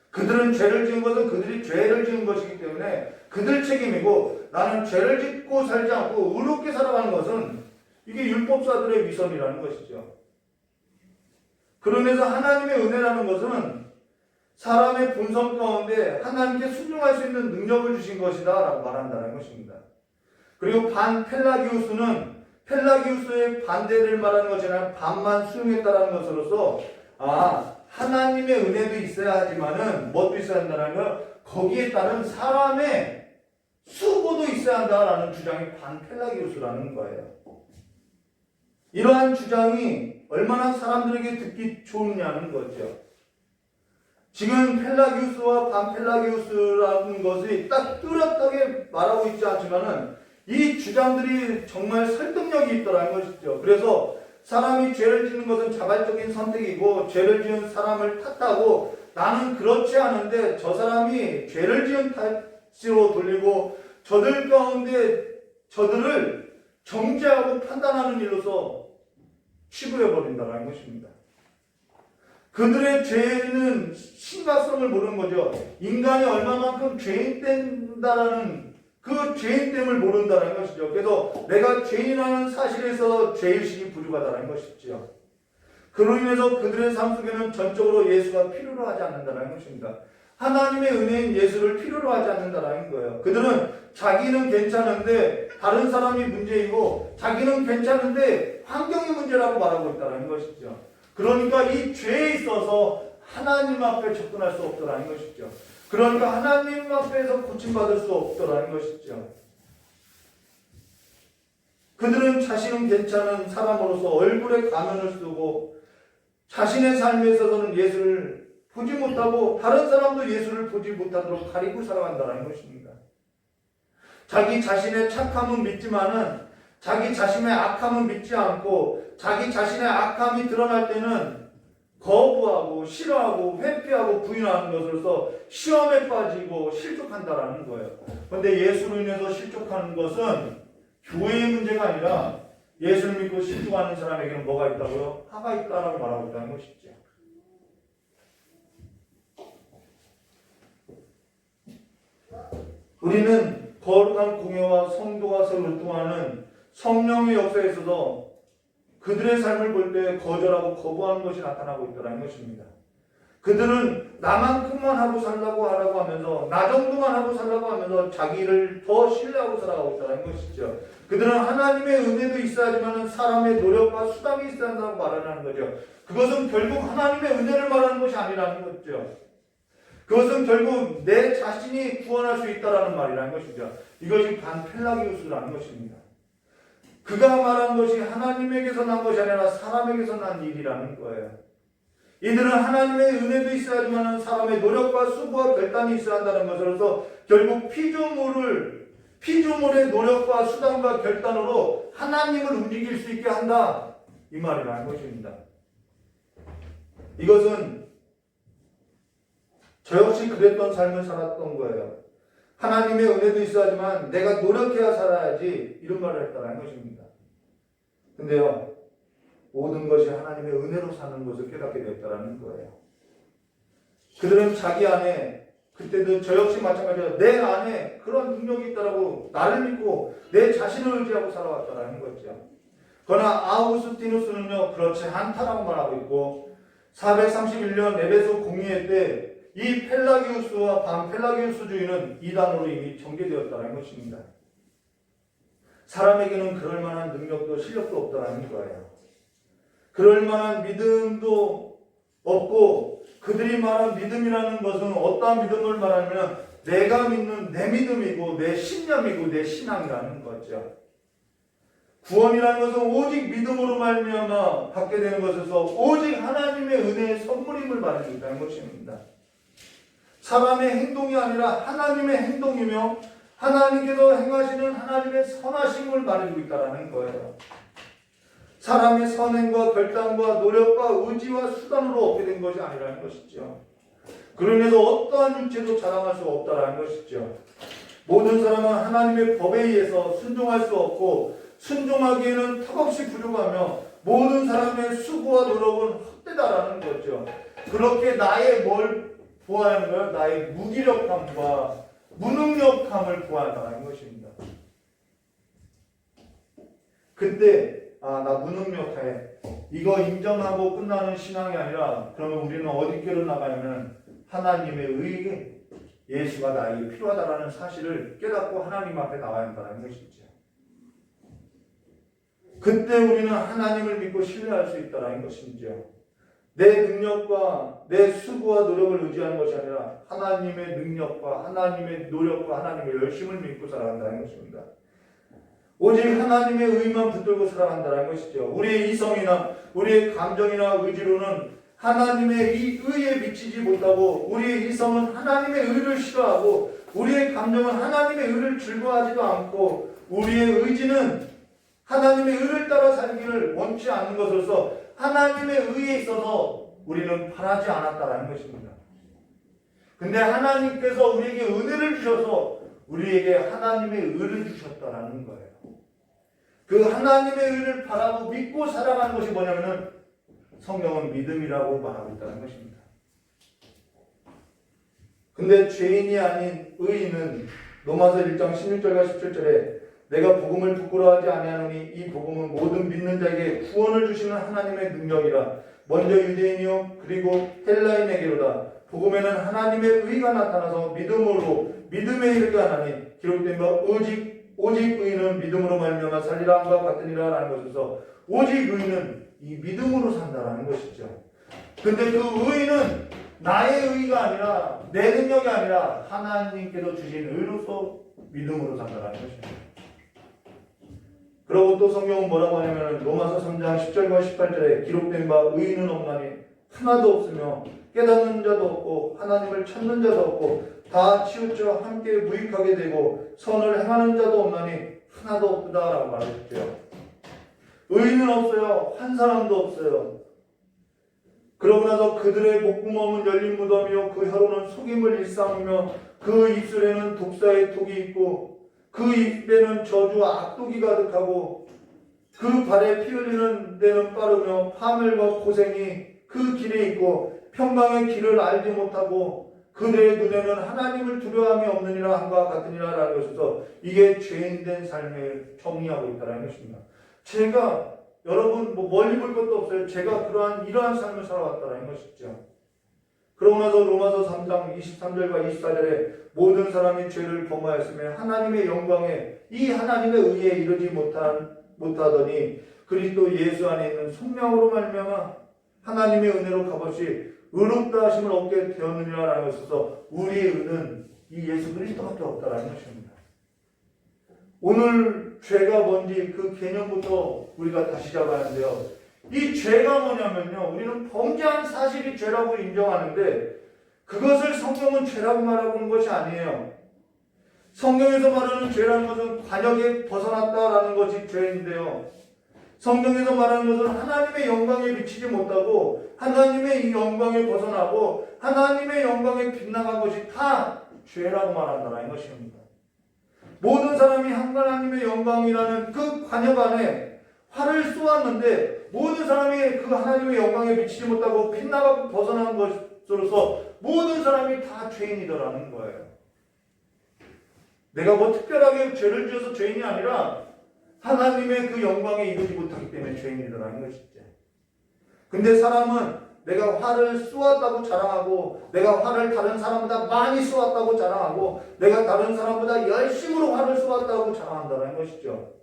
그들은 죄를 지은 것은 그들이 죄를 지은 것이기 때문에 그들 책임이고, 나는 죄를 짓고 살지 않고 의롭게 살아가는 것은 이게 율법사들의 위선이라는 것이죠. 그러면서 하나님의 은혜라는 것은 사람의 본성 가운데 하나님께 순종할 수 있는 능력을 주신 것이다 라고 말한다는 것입니다. 그리고 반펠라기우스는 펠라기우스의 반대를 말하는 것이 아니라 반만 수용했다는 것으로서, 하나님의 은혜도 있어야 하지만은 무엇도 있어야 한다는 걸, 거기에 따른 사람의 수고도 있어야 한다라는 주장이 반펠라기우스라는 거예요. 이러한 주장이 얼마나 사람들에게 듣기 좋냐는 거죠. 지금 펠라기우스와 반펠라기우스라는 것이 딱 뚜렷하게 말하고 있지 않지만은 이 주장들이 정말 설득력이 있더라는 것이죠. 그래서 사람이 죄를 짓는 것은 자발적인 선택이고, 죄를 지은 사람을 탓하고, 나는 그렇지 않은데 저 사람이 죄를 지은 탓으로 돌리고 저들 가운데 저들을 정죄하고 판단하는 일로서 치부해버린다는 것입니다. 그들의 죄는 심각성을 모르는 거죠. 인간이 얼마만큼 죄인된다라는 그 죄인됨을 모른다는 것이죠. 그래서 내가 죄인이라는 사실에서 죄의식이 부족하다는 것이죠. 그로 인해서 그들의 삶 속에는 전적으로 예수가 필요로 하지 않는다는 것입니다. 하나님의 은혜인 예수를 필요로 하지 않는다는 거예요. 그들은 자기는 괜찮은데 다른 사람이 문제이고, 자기는 괜찮은데 환경이 문제라고 말하고 있다는 것이죠. 그러니까 이 죄에 있어서 하나님 앞에 접근할 수 없다는 것이죠. 그러니까 하나님 앞에서 고침받을 수 없다는 것이죠. 그들은 자신은 괜찮은 사람으로서 얼굴에 가면을 쓰고, 자신의 삶에 있어서는 예수를 보지 못하고 다른 사람도 예수를 보지 못하도록 가리고 살아간다는 것입니다. 자기 자신의 착함은 믿지만은 자기 자신의 악함은 믿지 않고, 자기 자신의 악함이 드러날 때는 거부하고 싫어하고 회피하고 부인하는 것으로서 시험에 빠지고 실족한다라는 거예요. 그런데 예수로 인해서 실족하는 것은 교회의 문제가 아니라 예수를 믿고 실족하는 사람에게는 뭐가 있다고요? 화가 있다라고 말하고 있다는 것이죠. 우리는 거룩한 공예와 성도가 서로 통하는 성령의 역사에 있어서 그들의 삶을 볼 때 거절하고 거부하는 것이 나타나고 있다는 것입니다. 그들은 나만큼만 하고 살라고 하라고 하면서, 나 정도만 하고 살라고 하면서 자기를 더 신뢰하고 살아가고 있다는 것이죠. 그들은 하나님의 은혜도 있어야지만 사람의 노력과 수당이 있어야 한다고 말하는 거죠. 그것은 결국 하나님의 은혜를 말하는 것이 아니라는 거죠. 그것은 결국 내 자신이 구원할 수 있다라는 말이라는 것이죠. 이것이 반펠라기우스라는 것입니다. 그가 말한 것이 하나님에게서 난 것이 아니라 사람에게서 난 일이라는 거예요. 이들은 하나님의 은혜도 있어야지만 사람의 노력과 수고와 결단이 있어야 한다는 것으로서 결국 피조물의 노력과 수단과 결단으로 하나님을 움직일 수 있게 한다, 이 말이라는 것입니다. 이것은 저 역시 그랬던 삶을 살았던 거예요. 하나님의 은혜도 있어야지만 내가 노력해야 살아야지, 이런 말을 했다는 것입니다. 근데요, 모든 것이 하나님의 은혜로 사는 것을 깨닫게 되었다는 거예요. 그들은 자기 안에, 그때도 저 역시 마찬가지로 내 안에 그런 능력이 있다라고 나를 믿고 내 자신을 의지하고 살아왔다는 거죠. 그러나 아우구스티누스는요, 그렇지 않다라고 말하고 있고, 431년 에베소 공의회 때 이 펠라기우스와 반펠라기우스주의는 이단으로 이미 전개되었다는 것입니다. 사람에게는 그럴 만한 능력도 실력도 없다는 거예요. 그럴 만한 믿음도 없고 그들이 말한 믿음이라는 것은 어떠한 믿음을 말하냐면 내가 믿는 내 믿음이고 내 신념이고 내 신앙이라는 거죠. 구원이라는 것은 오직 믿음으로 말미암아 받게 되는 것에서 오직 하나님의 은혜의 선물임을 말해주고 있다는 것입니다. 사람의 행동이 아니라 하나님의 행동이며 하나님께서 행하시는 하나님의 선하심을 말해주고 있다는 거예요. 사람의 선행과 결단과 노력과 의지와 수단으로 얻게 된 것이 아니라는 것이죠. 그로 인해서 어떠한 육체도 자랑할 수가 없다는 것이죠. 모든 사람은 하나님의 법에 의해서 순종할 수 없고 순종하기에는 턱없이 부족하며 모든 사람의 수고와 노력은 헛되다라는 거죠. 그렇게 나의 뭘 보아하는 거예요? 나의 무기력함과 무능력함을 보아한다는 것입니다. 그때 나 무능력해. 이거 인정하고 끝나는 신앙이 아니라 그러면 우리는 어디께로 나가냐면 하나님의 의에 예수가 나에게 필요하다라는 사실을 깨닫고 하나님 앞에 나와야 한다는 것이죠. 그때 우리는 하나님을 믿고 신뢰할 수 있다는 것이죠. 내 능력과 내 수고와 노력을 의지하는 것이 아니라 하나님의 능력과 하나님의 노력과 하나님의 열심을 믿고 살아간다는 것입니다. 오직 하나님의 의만 붙들고 살아간다는 것이죠. 우리의 이성이나 우리의 감정이나 의지로는 하나님의 이 의에 미치지 못하고 우리의 이성은 하나님의 의를 싫어하고 우리의 감정은 하나님의 의를 즐거워하지도 않고 우리의 의지는 하나님의 의를 따라 살기를 원치 않는 것으로서 하나님의 의에 있어서 우리는 바라지 않았다라는 것입니다. 근데 하나님께서 우리에게 은혜를 주셔서 우리에게 하나님의 의를 주셨다라는 거예요. 그 하나님의 의를 바라고 믿고 살아가는 것이 뭐냐면은 성경은 믿음이라고 말하고 있다는 것입니다. 근데 죄인이 아닌 의인은 로마서 1장 16절과 17절에 내가 복음을 부끄러워하지 아니하노니 이 복음은 모든 믿는 자에게 구원을 주시는 하나님의 능력이라. 먼저 유대인이요 그리고 헬라인에게로다. 복음에는 하나님의 의가 나타나서 믿음으로 믿음에 이르게 하나니 기록된 바 오직 의인은 믿음으로 말미암아 살리라 함과 같으니라 라는 것에서 오직 의인은 이 믿음으로 산다라는 것이죠. 근데 그 의인은 나의 의가 아니라 내 능력이 아니라 하나님께서 주신 의로서 믿음으로 산다라는 것입니다. 그리고 또 성경은 뭐라고 하냐면 로마서 3장 10절과 18절에 기록된 바 의인은 없나니 하나도 없으며 깨닫는 자도 없고 하나님을 찾는 자도 없고 다 치우쳐 함께 무익하게 되고 선을 행하는 자도 없나니 하나도 없다라고 말했죠. 의인은 없어요. 한 사람도 없어요. 그러고 나서 그들의 목구멍은 열린 무덤이요 그 혀로는 속임을 일삼으며 그 입술에는 독사의 톡이 있고 그 입에는 저주와 악독이 가득하고 그 발에 피 흘리는 데는 빠르며 파멸과 고생이 그 길에 있고 평강의 길을 알지 못하고 그들의 눈에는 하나님을 두려움이 없느니라 함과 같으니라 라는 것에서 이게 죄인된 삶을 정의하고 있다는 것입니다. 제가 여러분 멀리 볼 것도 없어요. 제가 이러한 삶을 살아왔다는 것이죠. 그러고 나서 로마서 3장 23절과 24절에 모든 사람이 죄를 범하였으며 하나님의 영광에 이 하나님의 의에 이르지 못하더니 그리스도 예수 안에 있는 성령으로 말미암아 하나님의 은혜로 값없이 의롭다 하심을 얻게 되었느니라라는 것에서 우리의 의는 이 예수 그리스도밖에 없다라는 것입니다. 오늘 죄가 뭔지 그 개념부터 우리가 다시 잡아야 하는데요. 이 죄가 뭐냐면요. 우리는 범죄한 사실이 죄라고 인정하는데 그것을 성경은 죄라고 말하고 있는 것이 아니에요. 성경에서 말하는 죄라는 것은 관역에 벗어났다라는 것이 죄인데요. 성경에서 말하는 것은 하나님의 영광에 미치지 못하고 하나님의 이 영광에 벗어나고 하나님의 영광에 빗나간 것이 다 죄라고 말한다는 것입니다. 모든 사람이 하나님의 영광이라는 그 관역 안에 활을 쏘았는데 모든 사람이 그 하나님의 영광에 미치지 못하고 빗나가고 벗어난 것으로서 모든 사람이 다 죄인이더라는 거예요. 내가 뭐 특별하게 죄를 지어서 죄인이 아니라 하나님의 그 영광에 이르지 못하기 때문에 죄인이더라는 것이죠. 근데 사람은 내가 화를 쏘았다고 자랑하고 내가 화를 다른 사람보다 많이 쏘았다고 자랑하고 내가 다른 사람보다 열심으로 화를 쏘았다고 자랑한다는 것이죠.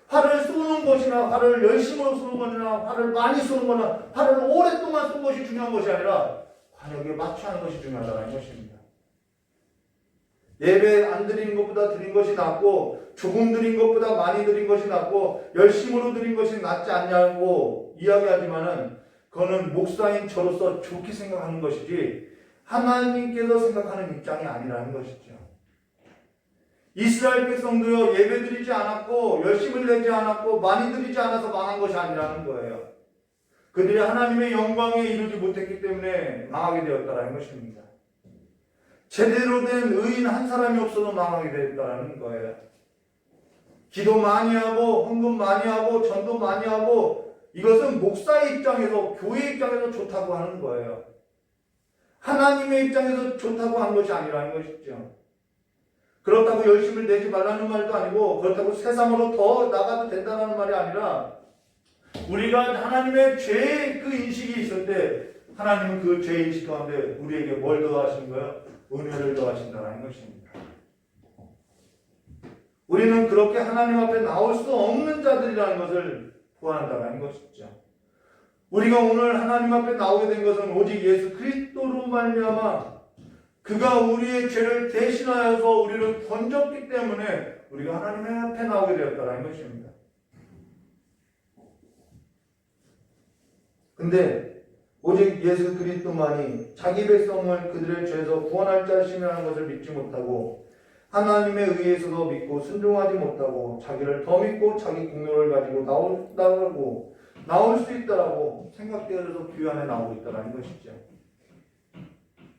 화를 쏘는 것이나 화를 열심으로 쏘는 것이나 화를 많이 쏘는 것이나 화를 오랫동안 쏜 것이 중요한 것이 아니라 관역에 맞춰하는 것이 중요하다는 것입니다. 예배 안 드린 것보다 드린 것이 낫고 조금 드린 것보다 많이 드린 것이 낫고 열심으로 드린 것이 낫지 않냐고 이야기하지만은 그거는 목사인 저로서 좋게 생각하는 것이지 하나님께서 생각하는 입장이 아니라는 것이죠. 이스라엘 백성도요 예배 드리지 않았고 열심을 내지 않았고 많이 드리지 않아서 망한 것이 아니라는 거예요. 그들이 하나님의 영광에 이르지 못했기 때문에 망하게 되었다는 것입니다. 제대로 된 의인 한 사람이 없어도 망하게 되었다는 거예요. 기도 많이 하고 헌금 많이 하고 전도 많이 하고 이것은 목사의 입장에서 교회 입장에서 좋다고 하는 거예요. 하나님의 입장에서 좋다고 한 것이 아니라는 것이죠. 그렇다고 열심을 내지 말라는 말도 아니고 그렇다고 세상으로 더 나가도 된다는 말이 아니라 우리가 하나님의 죄의 그 인식이 있을 때 하나님은 그 죄의 인식 가운데 우리에게 뭘 더하시는 거예요? 은혜를 더하신다는 것입니다. 우리는 그렇게 하나님 앞에 나올 수 없는 자들이라는 것을 구한다는 것이죠. 우리가 오늘 하나님 앞에 나오게 된 것은 오직 예수 그리스도로 말미암아 그가 우리의 죄를 대신하여서 우리를 건졌기 때문에 우리가 하나님 앞에 나오게 되었다는 것입니다. 근데 오직 예수 그리스도만이 자기 백성을 그들의 죄에서 구원할 자심이라는 것을 믿지 못하고 하나님에 의해서도 믿고 순종하지 못하고 자기를 더 믿고 자기 공로를 가지고 나올 수 있다라고 생각되어서 교회 안에 나오고 있다는 것이죠.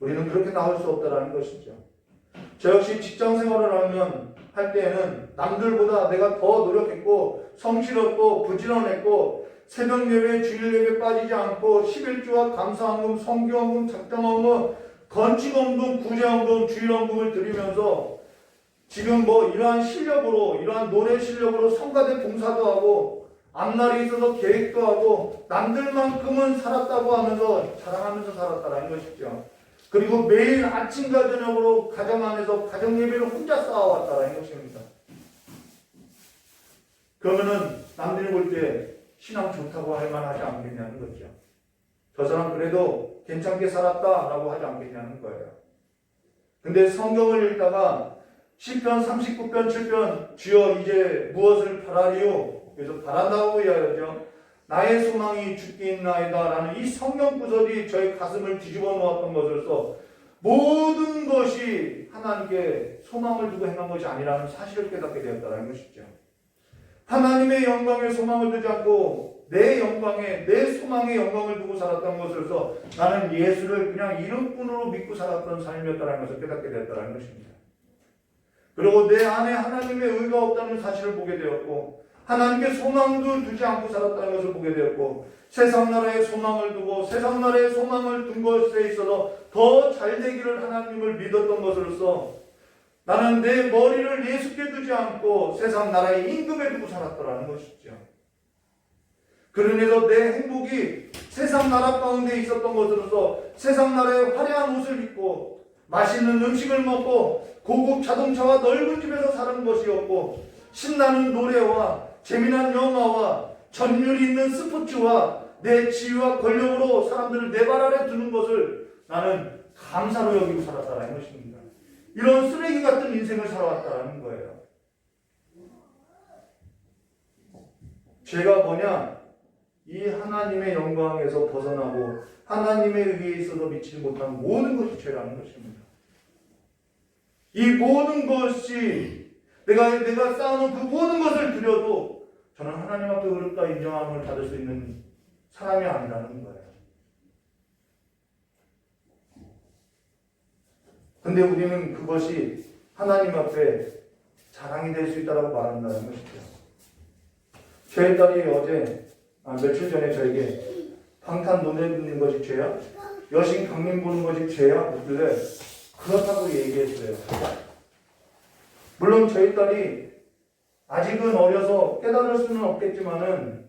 우리는 그렇게 나올 수 없다는 것이죠. 저 역시 직장 생활을 할 때에는 남들보다 내가 더 노력했고 성실했고 부지런했고 새벽 예배, 주일 예배 빠지지 않고 11주와 감사헌금, 성교헌금, 작정헌금, 건축헌금, 구제헌금, 주일헌금을 드리면서 지금 이러한 실력으로 이러한 노래 실력으로 성가대 봉사도 하고 앞날이 있어서 계획도 하고 남들만큼은 살았다고 하면서 자랑하면서 살았다는 것이죠. 그리고 매일 아침과 저녁으로 가정 안에서 가정 예배를 혼자 쌓아왔다는 것입니다. 그러면은 남들이 볼 때 신앙 좋다고 할 만하지 않겠냐는 거죠. 저 사람 그래도 괜찮게 살았다라고 하지 않겠냐는 거예요. 근데 성경을 읽다가 시편 39편 7편 주여 이제 무엇을 바라리요? 그래서 바란다고 이야기하죠. 나의 소망이 주께 있나이다 라는 이 성경 구절이 저의 가슴을 뒤집어 놓았던 것으로서 모든 것이 하나님께 소망을 두고 행한 것이 아니라는 사실을 깨닫게 되었다는 것이죠. 하나님의 영광에 소망을 두지 않고 내 영광에 내 소망의 영광을 두고 살았던 것으로서 나는 예수를 그냥 이름뿐으로 믿고 살았던 삶이었다는 것을 깨닫게 되었다는 것입니다. 그리고 내 안에 하나님의 의가 없다는 사실을 보게 되었고 하나님께 소망도 두지 않고 살았다는 것을 보게 되었고 세상 나라에 소망을 두고 세상 나라에 소망을 둔 것에 있어서 더 잘되기를 하나님을 믿었던 것으로서 나는 내 머리를 예수께 두지 않고 세상 나라의 임금에 두고 살았더라는 것이죠. 그러면서 내 행복이 세상 나라 가운데 있었던 것으로서 세상 나라의 화려한 옷을 입고 맛있는 음식을 먹고 고급 자동차와 넓은 집에서 사는 것이었고 신나는 노래와 재미난 영화와 전율이 있는 스포츠와 내 지위와 권력으로 사람들을 내 발 아래 두는 것을 나는 감사로 여기고 살았다는 것입니다. 이런 쓰레기 같은 인생을 살아왔다는 거예요. 죄가 뭐냐? 이 하나님의 영광에서 벗어나고 하나님의 의에 있어서 미치지 못한 모든 것이 죄라는 것입니다. 이 모든 것이 내가 쌓아놓은 그 모든 것을 드려도 저는 하나님 앞에 의롭다 인정함을 받을 수 있는 사람이 아니라는 거예요. 근데 우리는 그것이 하나님 앞에 자랑이 될 수 있다고 말한다는 것이죠. 저희 딸이 며칠 전에 저에게 방탄 노래 듣는 것이 죄야? 여신 강림 보는 것이 죄야? 묻길래 그렇다고 얘기했어요. 물론 저희 딸이 아직은 어려서 깨달을 수는 없겠지만은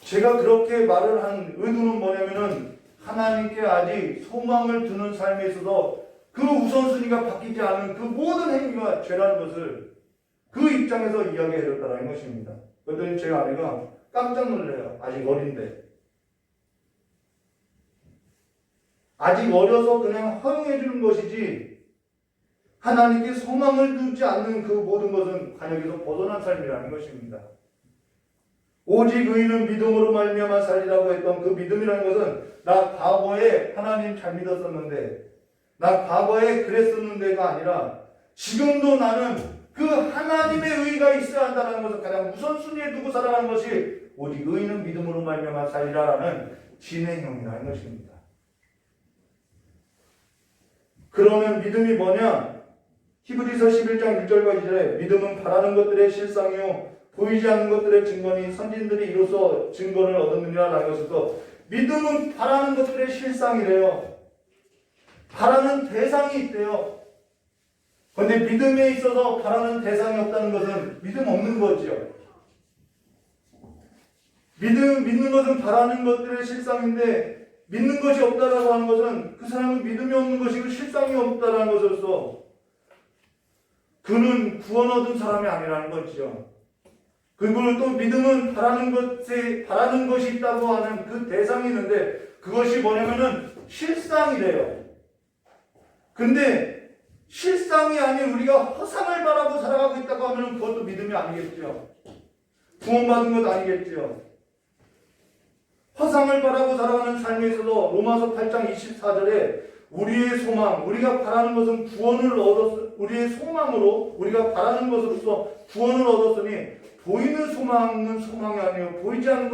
제가 그렇게 말을 한 의도는 뭐냐면은 하나님께 아직 소망을 두는 삶에 있어서 그 우선순위가 바뀌지 않은 그 모든 행위가 죄라는 것을 그 입장에서 이야기해줬다는 것입니다. 그랬더니 제 아내가 깜짝 놀래요. 아직 어린데. 아직 어려서 그냥 허용해 주는 것이지 하나님께 소망을 두지 않는 그 모든 것은 관역에서 벗어난 삶이라는 것입니다. 오직 의인은 믿음으로 말미암아 살리라고 했던 그 믿음이라는 것은 나 과거에 하나님 잘 믿었었는데 나 과거에 그랬었는데가 아니라 지금도 나는 그 하나님의 의가 있어야 한다는 것을 가장 우선순위에 두고 살아가는 것이 오직 의인은 믿음으로 말미암아 살리라라는 진행형이라는 것입니다. 그러면 믿음이 뭐냐? 히브리서 11장 1절과 2절에 믿음은 바라는 것들의 실상이요 보이지 않는 것들의 증거니 선진들이 이로써 증거를 얻었느냐라는 것에서 믿음은 바라는 것들의 실상이래요. 바라는 대상이 있대요. 그런데 믿음에 있어서 바라는 대상이 없다는 것은 믿음 없는 거죠. 믿는 것은 바라는 것들의 실상인데 믿는 것이 없다라고 하는 것은 그 사람은 믿음이 없는 것이고 실상이 없다라는 것으로서 그는 구원 얻은 사람이 아니라는 거죠. 그리고 또 믿음은 바라는 것이 있다고 하는 그 대상이 있는데 그것이 뭐냐면은 실상이래요. 근데 실상이 아닌 우리가 허상을 바라고 살아가고 있다고 하면 그것도 믿음이 아니겠죠. 구원받은 것 아니겠죠. 허상을 바라고 살아가는 삶에 있어서 로마서 8장 24절에 우리의 소망, 우리가 바라는 것은 구원을 우리의 소망으로 우리가 바라는 것으로서 구원을 얻었으니 보이는 소망은 소망이 아니에요. 보이는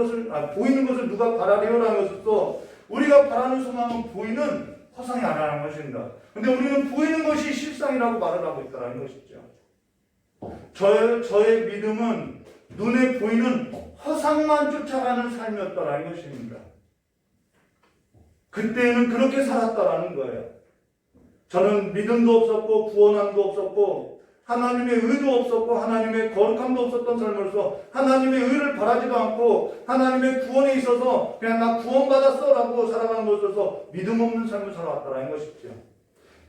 것을 누가 바라려라는 것으로서 우리가 바라는 소망은 보이는 허상이 아니라는 것입니다. 근데 우리는 보이는 것이 실상이라고 말을 하고 있다는 것이죠. 저의 믿음은 눈에 보이는 허상만 쫓아가는 삶이었다라는 것입니다. 그때는 그렇게 살았다라는 거예요. 저는 믿음도 없었고 구원함도 없었고 하나님의 의도 없었고 하나님의 거룩함도 없었던 삶으로서 하나님의 의를 바라지도 않고 하나님의 구원에 있어서 그냥 나 구원받았어 라고 살아가는 것으로서 믿음 없는 삶을 살아왔다는 것이죠.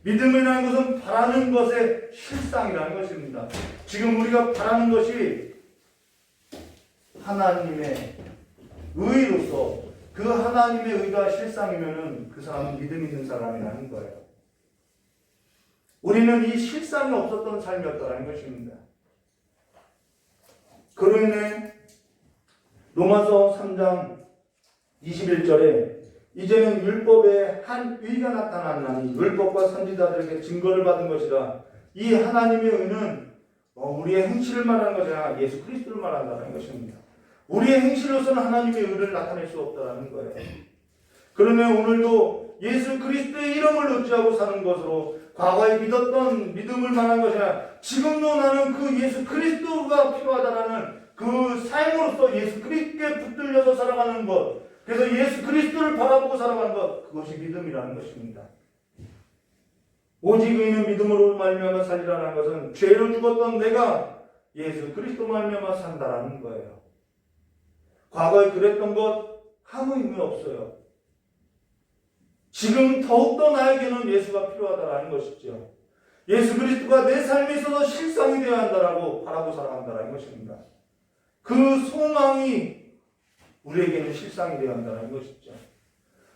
믿음이라는 것은 바라는 것의 실상이라는 것입니다. 지금 우리가 바라는 것이 하나님의 의로서 그 하나님의 의가 실상이면은 그 사람은 믿음 있는 사람이라는 거예요. 우리는 이 실상이 없었던 삶이었다는 것입니다. 그로 인해 로마서 3장 21절에 이제는 율법에 한 의가 나타났나니 율법과 선지자들에게 증거를 받은 것이라. 이 하나님의 의는 우리의 행실을 말하는 것이 아니라 예수 그리스도를 말한다는 것입니다. 우리의 행실로서는 하나님의 의를 나타낼 수 없다는 거예요. 그러면 오늘도 예수 그리스도의 이름을 의지하고 사는 것으로 과거에 믿었던 믿음을 말하는 것이 아니라 지금도 나는 그 예수 그리스도가 필요하다라는 그 삶으로서 예수 그리스도에 붙들려서 살아가는 것, 그래서 예수 그리스도를 바라보고 살아가는 것, 그것이 믿음이라는 것입니다. 오직 의인은 믿음으로 말미암아 살리라는 것은 죄로 죽었던 내가 예수 그리스도 말미암아 산다라는 거예요. 과거에 그랬던 것 아무 의미 없어요. 지금 더욱더 나에게는 예수가 필요하다라는 것이죠. 예수 그리스도가 내 삶에 있어서 실상이 되어야 한다라고 바라고 살아간다는 것입니다. 그 소망이 우리에게는 실상이 되어야 한다는 것이죠.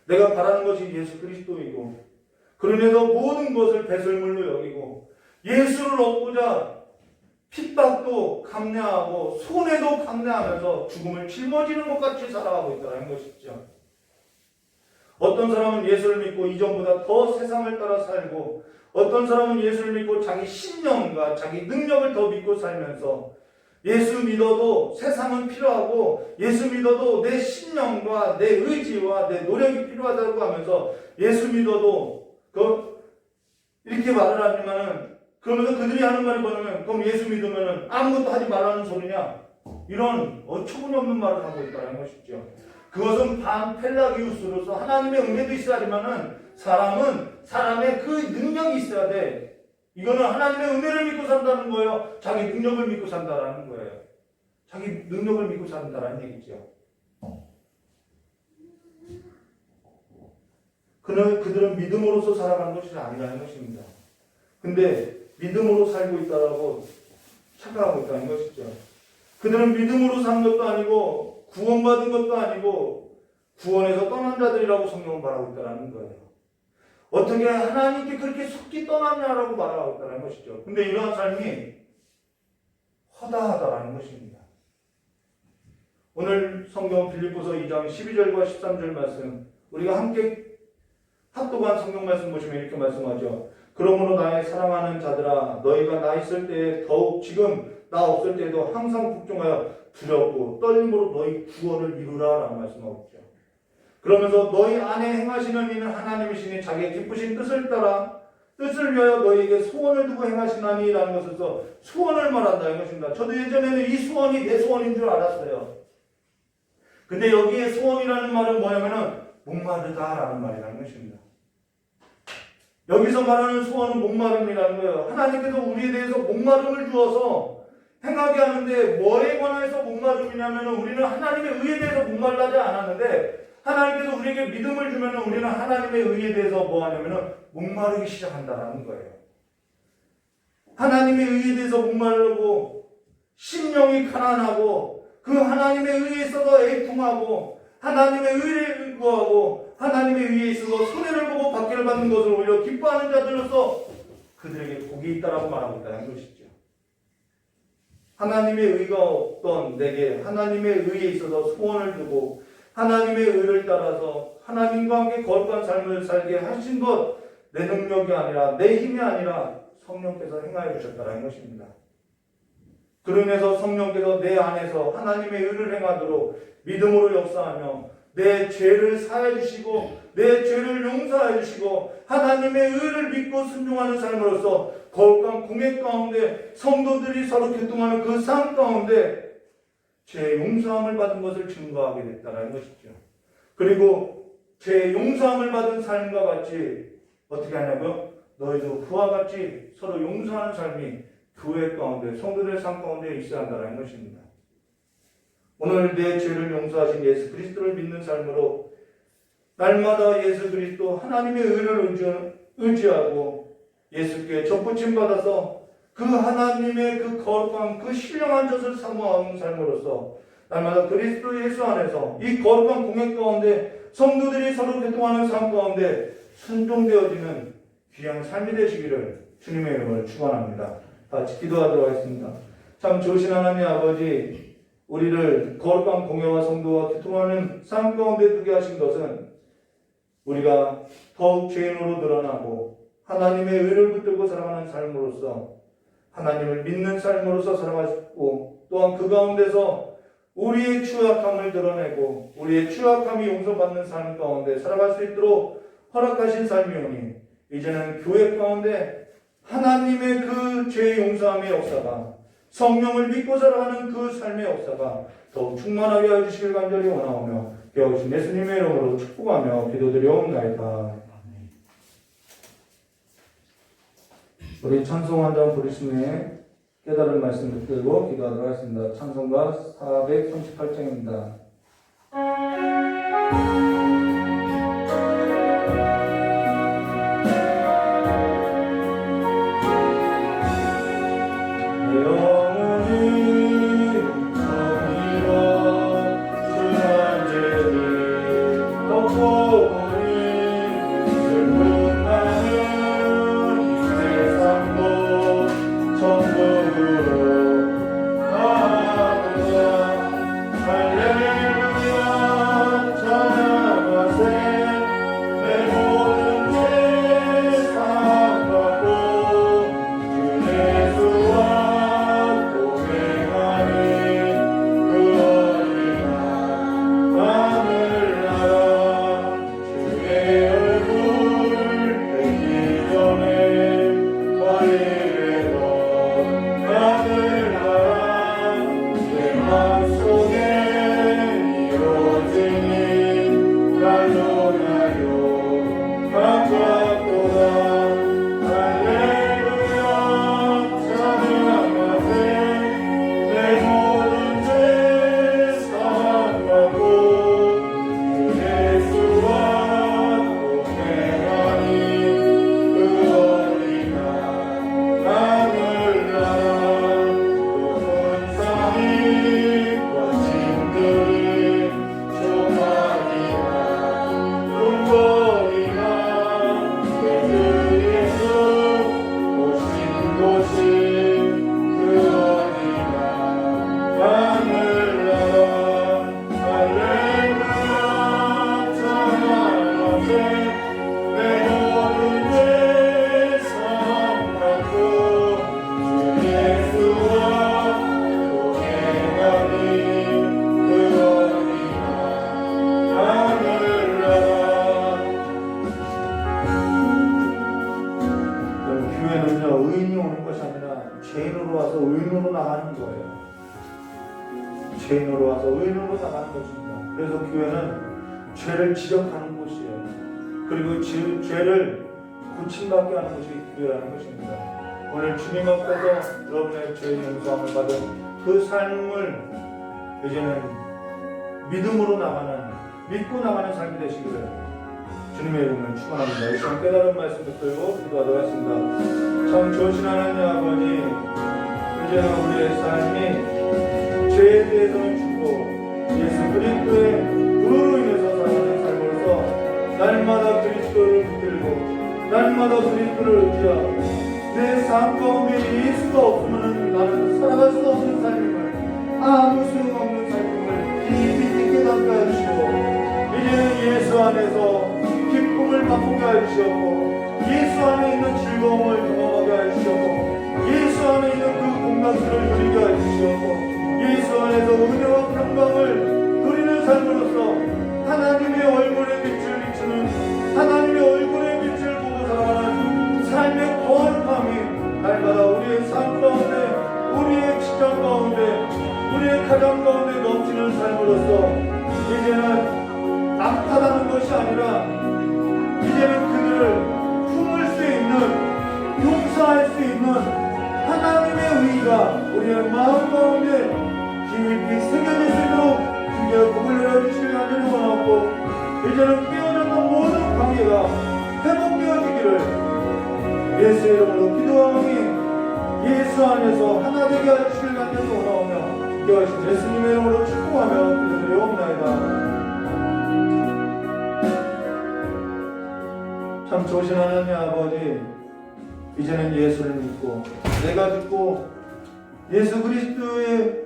내가 바라는 것이 예수 그리스도이고 그러면서 모든 것을 배설물로 여기고 예수를 얻고자 핍박도 감내하고 손해도 감내하면서 죽음을 짊어지는 것 같이 살아가고 있다는 것이죠. 어떤 사람은 예수를 믿고 이전보다 더 세상을 따라 살고 어떤 사람은 예수를 믿고 자기 신념과 자기 능력을 더 믿고 살면서 예수 믿어도 세상은 필요하고 예수 믿어도 내 신념과 내 의지와 내 노력이 필요하다고 하면서 예수 믿어도 이렇게 말을 하지만은 그러면서 그들이 하는 말이 뭐냐면 그럼 예수 믿으면은 아무것도 하지 말라는 소리냐? 이런 어처구니 없는 말을 하고 있다는 것이죠. 그것은 반펠라기우스로서 하나님의 은혜도 있어야 하지만은 사람의 그 능력이 있어야 돼. 이거는 하나님의 은혜를 믿고 산다는 거예요. 자기 능력을 믿고 산다라는 거예요. 자기 능력을 믿고 산다라는 얘기죠. 그들은 믿음으로서 살아가는 것이 아니라는 것입니다. 근데 믿음으로 살고 있다라고 착각하고 있다는 것이죠. 그들은 믿음으로 산 것도 아니고 구원받은 것도 아니고 구원에서 떠난 자들이라고 성경은 말하고 있다는 거예요. 어떻게 하나님께 그렇게 속기 떠났냐라고 말하고 있다는 것이죠. 근데 이러한 삶이 허다하다라는 것입니다. 오늘 성경 빌립보서 2장 12절과 13절 말씀, 우리가 함께 합독한 성경 말씀 보시면 이렇게 말씀하죠. 그러므로 나의 사랑하는 자들아, 너희가 나 있을 때에 더욱 지금 나 없을 때에도 항상 복종하여 두렵고 떨림으로 너희 구원을 이루라 라는 말씀하고 있죠. 그러면서 너희 안에 행하시는 이는 하나님이시니 자기의 기쁘신 뜻을 따라 뜻을 위하여 너희에게 소원을 두고 행하시나니 라는 것에서 소원을 말한다 이 것입니다. 저도 예전에는 이 소원이 내 소원인 줄 알았어요. 근데 여기에 소원이라는 말은 뭐냐면은 목마르다라는 말이라는 것입니다. 여기서 말하는 소원은 목마름이라는 거예요. 하나님께서 우리에 대해서 목마름을 주어서 행하게 하는데 뭐에 관해서 목마름이냐면 우리는 하나님의 의에 대해서 목말라지 않았는데 하나님께서 우리에게 믿음을 주면 우리는 하나님의 의에 대해서 뭐 하냐면 목마르기 시작한다는 거예요. 하나님의 의에 대해서 목마르고 심령이 가난하고 그 하나님의 의에 있어서 애통하고 하나님의 의를 구하고 하나님의 의에 있어서 손해를 보고 받기를 받는 것을 오히려 기뻐하는 자들로서 그들에게 복이 있다라고 말하고 있다는 것이죠. 하나님의 의가 없던 내게 하나님의 의에 있어서 소원을 두고 하나님의 의를 따라서 하나님과 함께 거룩한 삶을 살게 하신 것, 내 능력이 아니라 내 힘이 아니라 성령께서 행하여 주셨다는 것입니다. 그로 인해서 성령께서 내 안에서 하나님의 의를 행하도록 믿음으로 역사하며 내 죄를 사해 주시고 내 죄를 용서해 주시고 하나님의 의를 믿고 순종하는 삶으로서 거룩한 공회 가운데 성도들이 서로 교통하는 그 삶 가운데 죄 용서함을 받은 것을 증거하게 됐다는 것이죠. 그리고 죄 용서함을 받은 삶과 같이 어떻게 하냐고요? 너희도 그와 같이 서로 용서하는 삶이 교회 가운데 성도들의 삶 가운데 있어야 한다는 것입니다. 오늘 내 죄를 용서하신 예수 그리스도를 믿는 삶으로 날마다 예수 그리스도 하나님의 의를 의지하고 예수께 접붙임 받아서 그 하나님의 그 거룩한 그 신령한 젖을 사모하는 삶으로서 날마다 그리스도 예수 안에서 이 거룩한 공회 가운데 성도들이 서로 교통하는 삶 가운데 순종되어지는 귀한 삶이 되시기를 주님의 이름으로 축원합니다. 같이 기도하도록 하겠습니다. 참 좋으신 하나님 아버지, 우리를 거룩한 공회와 성도와 교통하는 삶 가운데 두게 하신 것은 우리가 더욱 죄인으로 늘어나고 하나님의 의를 붙들고 살아가는 삶으로서 하나님을 믿는 삶으로서 살아가고 또한 그 가운데서 우리의 추악함을 드러내고 우리의 추악함이 용서받는 삶 가운데 살아갈 수 있도록 허락하신 삶이오니 이제는 교회 가운데 하나님의 그 죄 용서함의 역사가 성령을 믿고 살아가는 그 삶의 역사가 더욱 충만하게 해주시길 간절히 원하오며 배우신 예수님의 이름으로 축복하며 기도드려옵나이다. 우리 찬송 한 장 부르신 후에 깨달은 말씀 붙들고 기도하도록 하겠습니다. 찬송가 438장입니다. 할렐루야 죄인으로 와서 의인으로 나가는 거예요. 죄인으로 와서 의인으로 나가는 것입니다. 그래서 교회는 죄를 지적하는 곳이에요. 그리고 죄를 고침받게 하는 것이 교회라는 것입니다. 오늘 주님 앞에서 여러분의 죄의 용서함을 받은 그 삶을 이제는 믿음으로 나가는, 믿고 나가는 삶이 되시기를 주님의 이름을 축원합니다. 이 시간 깨달은 말씀 붙들고 기도하도록 하겠습니다. 참 좋으신 하나님 아버지, 이제는 우리의 삶이 죄에 대해서는 죽고 예수 그리스도의 의로 인해서 살아가는 삶으로서 날마다 그리스도를 붙들고 날마다 그리스도를 의지하고 내 삶 가운데 예수가 없으면 나는 살아갈 수 없는 삶임을, 아무 소용없는 삶임을 깊이 깨닫게 해주시고 이제는 예수 안에서 기쁨을 맛보게 해주시고 예수 안에 있는 즐거움을 경험하게 해주시고 예수 안에 있는 그 공감들을 누리게 해주시고 예수 안에서 은혜와 평강을 누리는 삶으로서 하나님의 얼굴에 빛을 비추는, 하나님의 얼굴에 빛을 보고 살아가는 삶의 거룩함이 날마다 우리의 삶 가운데, 우리의 직장 가운데, 우리의 가정 가운데 넘치는 삶으로서 이제는 낙하다는 것이 아니라 이제는 그들을 품을 수 있는, 용서할 수 있는 하나님의 의가 우리의 마음 가운데 깊이 새겨질 수 있도록 주님의 복을 내려주시길 간절히 원하고 이제는 깨어졌던 모든 관계가 회복되어지기를 예수의 이름으로 기도하오니 예수 안에서 하나 되게 해주시길 간절히 원하오며 기도하신 예수님의 이름으로 축복하며 기도드리옵나이다. 참 좋으신 하나님 아버지, 이제는 예수를 믿고 내가 죽고 예수 그리스도의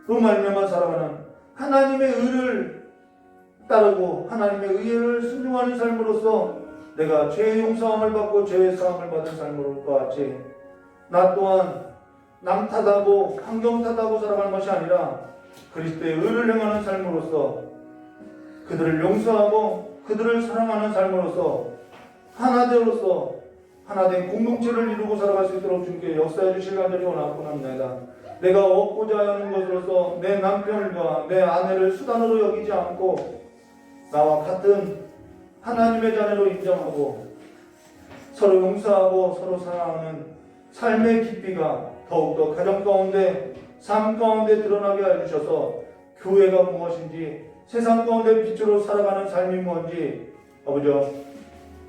로 말미암아 살아가는 하나님의 의를 따르고 하나님의 의를 순종하는 삶으로서 내가 죄의 용서함을 받고 죄의 사함을 받은 삶으로 같이 나 또한 남 탓하고 환경 탓하고 살아가는 것이 아니라 그리스도의 의를 행하는 삶으로서 그들을 용서하고 그들을 사랑하는 삶으로서 하나되로서 하나된 공동체를 이루고 살아갈 수 있도록 주님께 역사해 주실 간절히 원하고 합니다. 내가 얻고자 하는 것으로서 내 남편과 내 아내를 수단으로 여기지 않고 나와 같은 하나님의 자녀로 인정하고 서로 용서하고 서로 사랑하는 삶의 깊이가 더욱더 가정 가운데, 삶 가운데 드러나게 해주셔서 교회가 무엇인지, 세상 가운데 빛으로 살아가는 삶이 뭔지 아버지여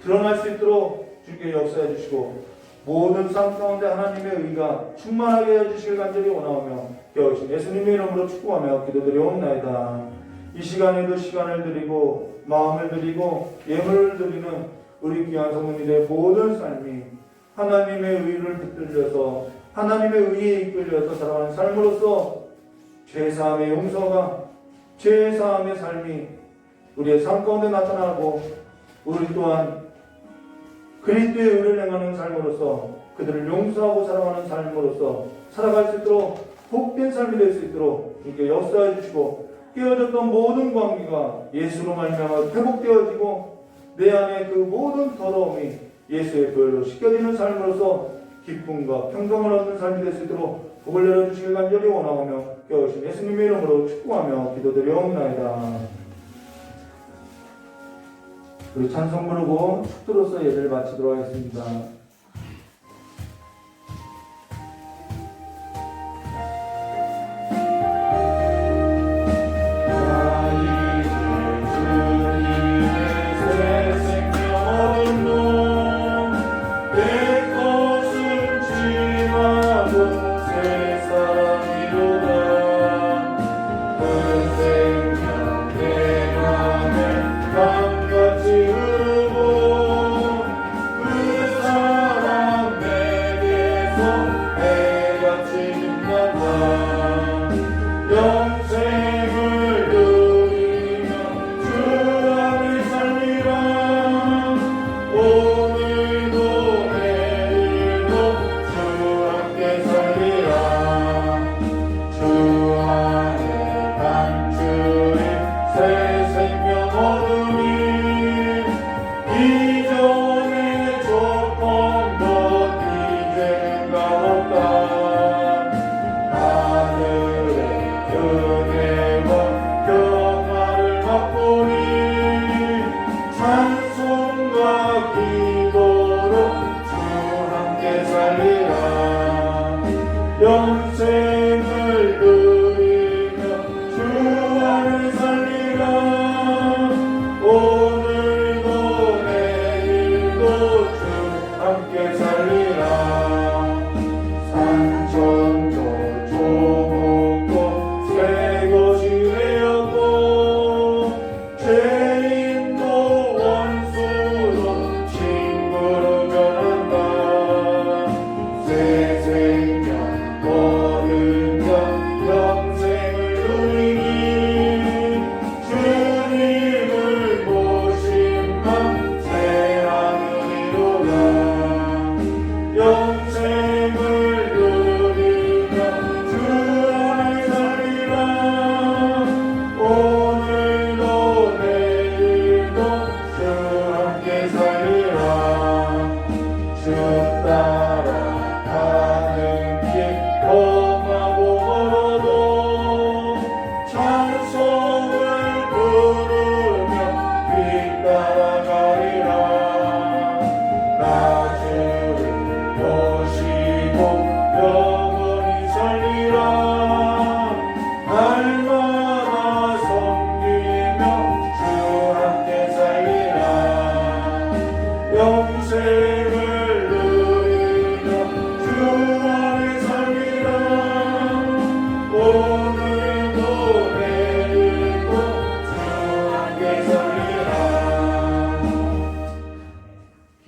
드러날 수 있도록 주께 역사해 주시고 모든 삶 가운데 하나님의 의가 충만하게 해주시길 간절히 원하오며 기도하신 예수님의 이름으로 축복하며 기도드리옵나이다. 이 시간에도 시간을 드리고 마음을 드리고 예물을 드리는 우리 귀한 성도님들의 모든 삶이 하나님의 의를 붙들려서 하나님의 의에 이끌려서 살아가는 삶으로서 죄사함의 용서가, 죄사함의 삶이 우리의 삶 가운데 나타나고 우리 또한 그리스도의 의를 행하는 삶으로서 그들을 용서하고 살아가는 삶으로서 살아갈 수 있도록 복된 삶이 될 수 있도록 이렇게 역사해 주시고 깨어졌던 모든 관계가 예수로 말미암아 회복되어지고 내 안에 그 모든 더러움이 예수의 보혈로 씻겨지는 삶으로서 기쁨과 평강을 얻는 삶이 될 수 있도록 복을 내려주시길 간절히 원하오며 깨우신 예수님의 이름으로 축복하며 기도드리옵나이다. 우리 찬송 부르고 축도로서 예배를 마치도록 하겠습니다. 같이 흐르고 그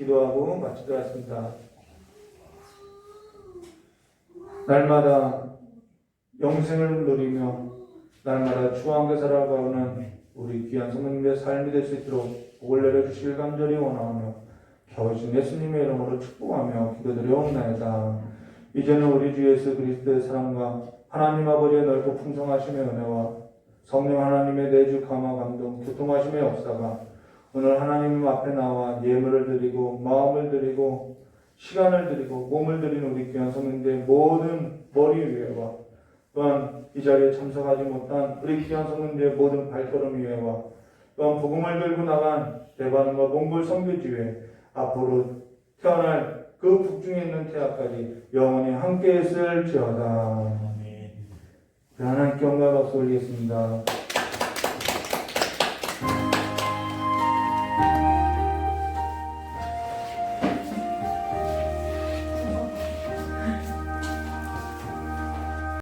기도하고 마치도록 하겠습니다. 날마다 영생을 누리며 날마다 추구한 게 살아가는 우리 귀한 성도님의 삶이 될 수 있도록 복을 내려주시길 간절히 원하오며 겨우신 예수님의 이름으로 축복하며 기도드려옵나이다. 이제는 우리 주 예수 그리스도의 사랑과 하나님 아버지의 넓고 풍성하심의 은혜와 성령 하나님의 내주 감화 감동 교통하심의 역사가 오늘 하나님 앞에 나와 예물을 드리고 마음을 드리고 시간을 드리고 몸을 드리는 우리 귀한 성도님들의 모든 머리 위에와 또한 이 자리에 참석하지 못한 우리 귀한 성도님들의 모든 발걸음 위에와 또한 복음을 들고 나간 대반과 몽골 선교지회 앞으로 태어날 그 북중에 있는 태아까지 영원히 함께 있을지어다. 하나님께 영광을 박수 올리겠습니다.